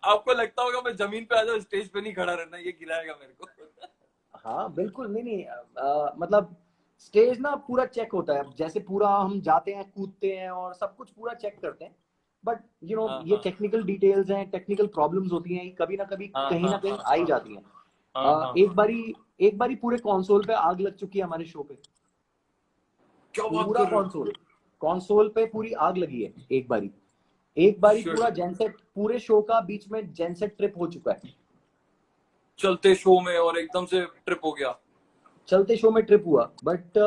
आपको लगता होगा मैं जमीन पे आ जाऊं, स्टेज पे नहीं खड़ा रहना, ये गिराएगा मेरे को। हाँ बिल्कुल, नहीं नहीं, मतलब स्टेज ना पूरा चेक होता है, जैसे पूरा हम जाते हैं, कूदते हैं और सब कुछ पूरा चेक करते हैं। बट हाँ ये हाँ टेक्निकल डिटेल्स हैं, टेक्निकल प्रॉब्लम्स होती हैं, कभी हाँ कहीं हाँ ना कहीं हाँ आ ही हाँ जाती हैं। हाँ हाँ हाँ। एक बारी पूरे कंसोल पे आग लग चुकी है हमारे शो पे, क्या बात पूरा कर रहे हो? कंसोल। कंसोल पे पूरी आग लगी है एक बारी Sure. पूरा जेनसेट, पूरे शो का बीच में जेनसेट ट्रिप हो चुका है, चलते शो में, और एकदम से ट्रिप हो गया। चलते शो में ट्रिप हुआ। बट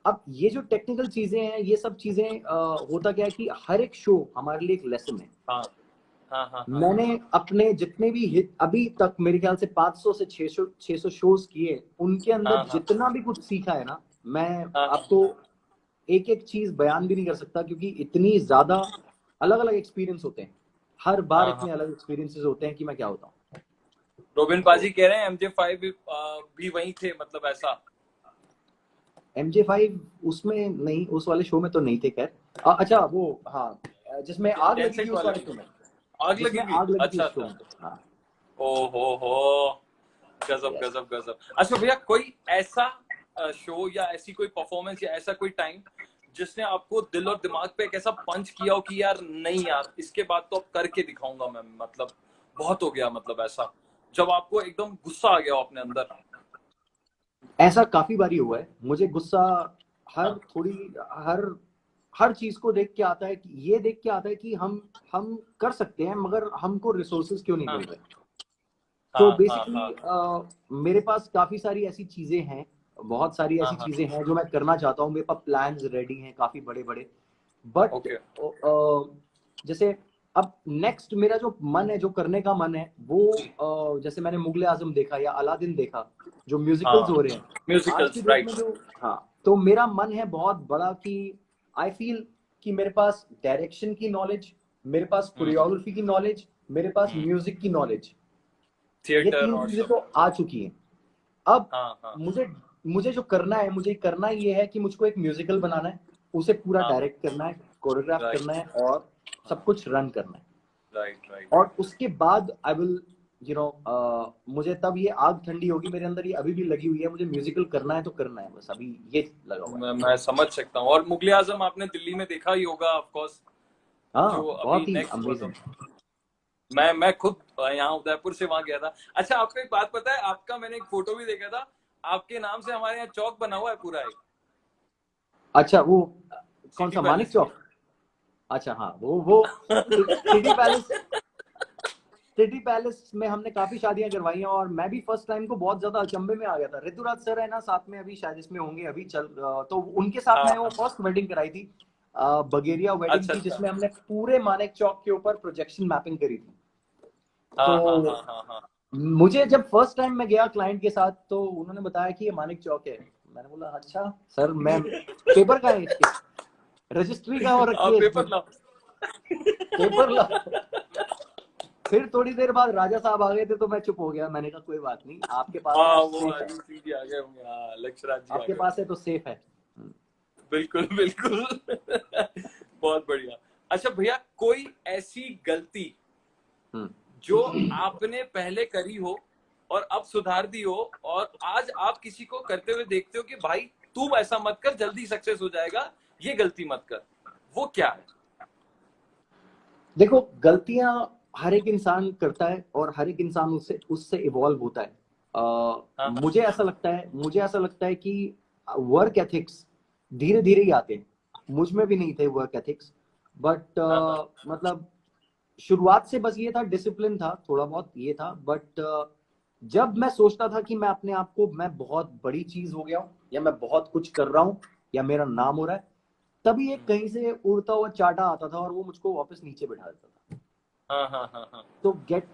अब ये जो टेक्निकल चीजें हैं, ये सब चीजें होता क्या है कि हर एक शो हमारे लिए एक लेसन है। हाँ हाँ हाँ हाँ। मैंने अपने जितने भी हिट अभी तक मेरे ख्याल से 500 से 600 शोज किए, उनके अंदर हाँ, हाँ, जितना भी कुछ सीखा है ना, मैं हाँ, आपको एक एक चीज बयान भी नहीं कर सकता, क्योंकि इतनी ज्यादा अलग अलग एक्सपीरियंस होते हैं, हर बार हाँ, हाँ। इतने अलग एक्सपीरियंसेस होते हैं कि मैं क्या होता हूँ। रोबिन पाजी कह रहे हैं MJ5 भी वहीं थे, मतलब ऐसा। MJ5 उसमें नहीं, उस वाले शो में तो नहीं थे खैर। अच्छा वो, हाँ, जिसमें आग लगी थी डेंसेट उस वाले वाले शो में में, आग लगी जिसमें थी। आग लगी थी अच्छा उस शो अच्छा। में। हाँ, ओ हो, गजब यस। गजब गजब। अच्छा भैया, कोई ऐसा शो या ऐसी कोई परफॉर्मेंस या ऐसा कोई टाइम जिसने आपको दिल और दिमाग पे एक ऐसा पंच किया हो कि यार नहीं यार, इसके बाद तो अब करके दिखाऊंगा मैं, मतलब बहुत हो गया, मतलब ऐसा जब आपको एकदम गुस्सा आ गया हो अपने अंदर। ऐसा काफी बारी हुआ है मुझे गुस्सा, हर हाँ थोड़ी हर हर चीज को देख के आता है कि ये देख के आता है कि हम कर सकते हैं, मगर हमको रिसोर्सेज क्यों नहीं हाँ मिल रहे। तो हाँ हाँ हाँ बेसिकली मेरे पास काफी सारी ऐसी चीजें हैं, बहुत सारी हाँ ऐसी हाँ। चीजें हैं जो मैं करना चाहता हूँ, मेरे पास प्लान्स रेडी हैं काफी बड़े बड़े। But okay. जैसे अब नेक्स्ट मेरा जो मन है, जो करने का मन है, वो जैसे मैंने मुगले आजम देखा या अलादीन देखा, जो म्यूजिकल्स हाँ, हो रहे हैं आज की म्यूजिकल्स, डेट राइट। में जो, हाँ, तो मेरा मन है बहुत बड़ा कि आई फील कि मेरे पास डायरेक्शन की नॉलेज, मेरे पास कोरियोग्राफी की नॉलेज, मेरे पास म्यूजिक की नॉलेज, ये थिएटर 3 और चीजें सब। तो आ चुकी हैं। अब हाँ हाँ मुझे मुझे जो करना है, मुझे करना ये है कि मुझको एक म्यूजिकल बनाना है, उसे पूरा हाँ। डायरेक्ट करना है, कोरियोग्राफ राइट करना है, और सब कुछ रन करना है। Right right. और उसके बाद आई विल मुझे तब ये आग ठंडी होगी मेरे अंदर, ये अभी भी लगी हुई है, मुझे म्यूजिकल करना है तो करना है, बस अभी ये लगा हुआ है। मैं समझ सकता हूँ। और मुगले आजम आपने दिल्ली में देखा ही होगा ऑफ कोर्स, जो हाँ, अभी बहुत ही नेक्स्ट हुआ था। अमेजिंग। मैं खुद यहाँ उदयपुर से वहां गया था। अच्छा, आपको एक बात पता है, आपका मैंने एक फोटो भी देखा था, आपके नाम से हमारे यहाँ चौक बना हुआ है पूरा एक, अच्छा, वो कौन सिटी सा, मानिक पैलेस में। चौक? अच्छा, हाँ, वो सिटी पैलेस, सिटी पैलेस में हमने काफी शादियां करवाई हैं, और मैं भी फर्स्ट टाइम को बहुत ज्यादा अचंभे में आ गया था। ऋतुराज सर है ना साथ में, अभी शायद इसमें होंगे, अभी तो उनके साथ हाँ मैंने वो हाँ। फर्स्ट वेडिंग कराई थी, बगेरिया वेडिंग अच्छा थी, अच्छा। जिसमें हमने पूरे मानिक चौक के ऊपर प्रोजेक्शन मैपिंग करी थी। हाँ हाँ तो हाँ हाँ हाँ। मुझे जब फर्स्ट टाइम मैं गया क्लाइंट के साथ, तो उन्होंने बताया कि ये मानिक चौक है। मैंने बोला अच्छा सर, मैं पेपर का है इसके, रजिस्ट्री का हो रखी आप है इसकी, पेपर लाओ। पेपर ला। फिर थोड़ी देर बाद राजा साहब आ गए थे, तो मैं चुप हो गया, मैंने कहा कोई बात नहीं, आपके पास है हाँ, तो वो सेफ है, अजीत सिंह जी आ गए होंगे, हाँ, लक्षराज जी आ आपके गए पास है होंगे। तो सेफ है। बिल्कुल बिल्कुल। बहुत बढ़िया। अच्छा भैया, कोई ऐसी गलती हम्म। जो आपने पहले करी हो और अब सुधार दी हो, और आज आप किसी को करते हुए देखते हो कि भाई तू ऐसा मत कर, जल्दी सक्सेस हो जाएगा, ये गलती मत कर, वो क्या है? देखो, गलतियां हर एक इंसान करता है, और हर एक इंसान उससे उससे इवॉल्व होता है। हाँ हाँ मुझे ऐसा लगता है कि वर्क एथिक्स धीरे धीरे ही आते हैं। मुझ में भी नहीं थे वर्क एथिक्स, बट हाँ हाँ मतलब शुरुआत से बस ये था, डिसिप्लिन था, थोड़ा बहुत ये था। बट जब मैं सोचता था कि मैं बहुत बड़ी चीज हो गया हूँ, या मैं बहुत कुछ कर रहा हूँ, या मेरा नाम हो रहा है, तभी एक कहीं से उड़ता हुआ चाटा आता था, और वो मुझको वापस नीचे बिठा देता था। हाँ हाँ हाँ हाँ। तो gate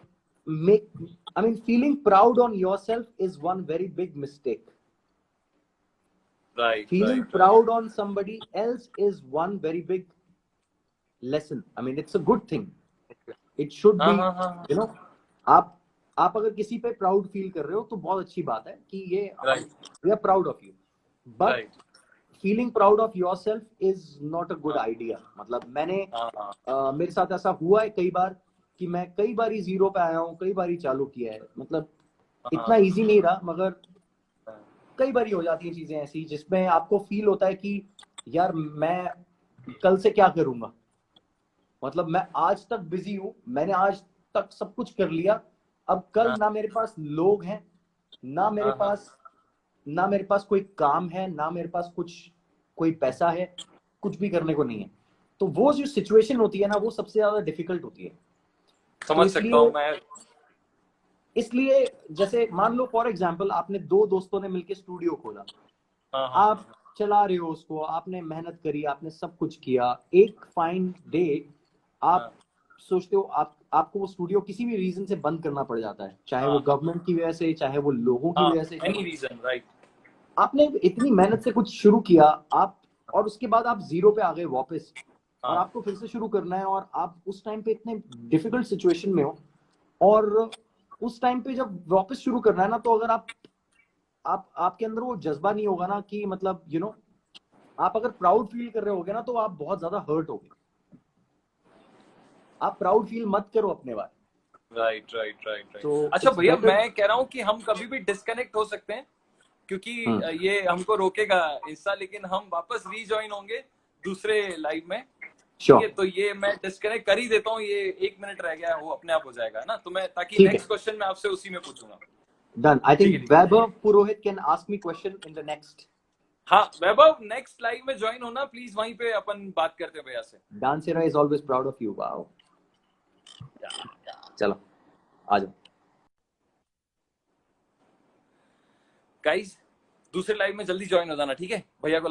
make I mean feeling proud on yourself is one very big mistake. Right Feeling right right. proud on somebody else is one very big lesson. I mean, it's a good thing. It should हाँ be, हाँ हाँ हाँ। you know, आप आप अगर किसी पे proud feel कर रहे हो तो बहुत अच्छी बात है कि ये हम right we are proud of you. But right. Feeling proud of yourself is not a good हाँ आइडिया। मतलब मैंने हाँ हाँ मेरे साथ ऐसा हुआ है कई बार कि मैं कई बार जीरो पे आया हूँ, कई बार चालू किया है, मतलब इतना हाँ इजी नहीं रहा, मगर हाँ। कई बार हो जाती है चीजें ऐसी जिसमें आपको फील होता है कि यार मैं कल से क्या करूंगा। मतलब मैं आज तक बिजी हूं, मैंने आज तक सब कुछ कर लिया, अब कल हाँ ना मेरे पास लोग हैं, ना मेरे हाँ पास ना मेरे पास कोई काम है, ना मेरे पास कुछ कोई पैसा है, कुछ भी करने को नहीं है। तो वो जो सिचुएशन होती है ना, वो सबसे ज्यादा डिफिकल्ट होती है। समझ सकता हूँ मैं। इसलिए जैसे मान लो फॉर एग्जांपल आपने दो दोस्तों ने मिलकर स्टूडियो खोला, हाँ हाँ आप चला रहे हो उसको, आपने मेहनत करी, आपने सब कुछ किया, एक फाइन डे आप हाँ सोचते हो आपको वो स्टूडियो किसी भी रीजन से बंद करना पड़ जाता है, चाहे वो हाँ गवर्नमेंट की वजह से, चाहे वो लोगों की हाँ, वजह से। Any reason, right. आपने इतनी मेहनत से कुछ शुरू किया आप, और उसके बाद आप जीरो पे आ गए वापस, और हाँ आपको फिर से शुरू करना है, और आप उस टाइम पे इतने डिफिकल्ट सिचुएशन में हो, और उस टाइम पे जब वापस शुरू करना है ना, तो अगर आप आपके अंदर वो जज्बा नहीं होगा ना कि मतलब आप अगर प्राउड फील कर रहे होगे ना, तो आप बहुत ज्यादा हर्ट होगे। आप प्राउड फील मत करो अपने बारे। Right right right right. तो अच्छा इट्स भैया, बेटर। मैं कह रहा हूँ कि हम कभी भी डिस्कनेक्ट हो सकते हैं, क्योंकि ये हमको रोकेगा इंस्टा, लेकिन हम वापस रीजॉइन होंगे दूसरे लाइव में। ठीक है, श्योर, तो ये मैं डिस्कनेक्ट कर ही देता हूँ, ये 1 मिनट रह गया है, वो अपने आप हो जाएगा ना, तो मैं ताकि ठीक है, नेक्स्ट क्वेश्चन मैं आपसे उसी में पूछूंगा। डन। आई ठीक थिंक है ठीक है। Vaibhav Purohit can ask me question in the next. हाँ वैभव, नेक्स्ट लाइव में ज्वाइन होना प्लीज, वहीं पे अपन बात करते हैं भैया से। Dancera is always proud of you. Wow, चलो आ जाओ। गाइस, दूसरे लाइव में जल्दी ज्वाइन हो जाना, ठीक है, भैया को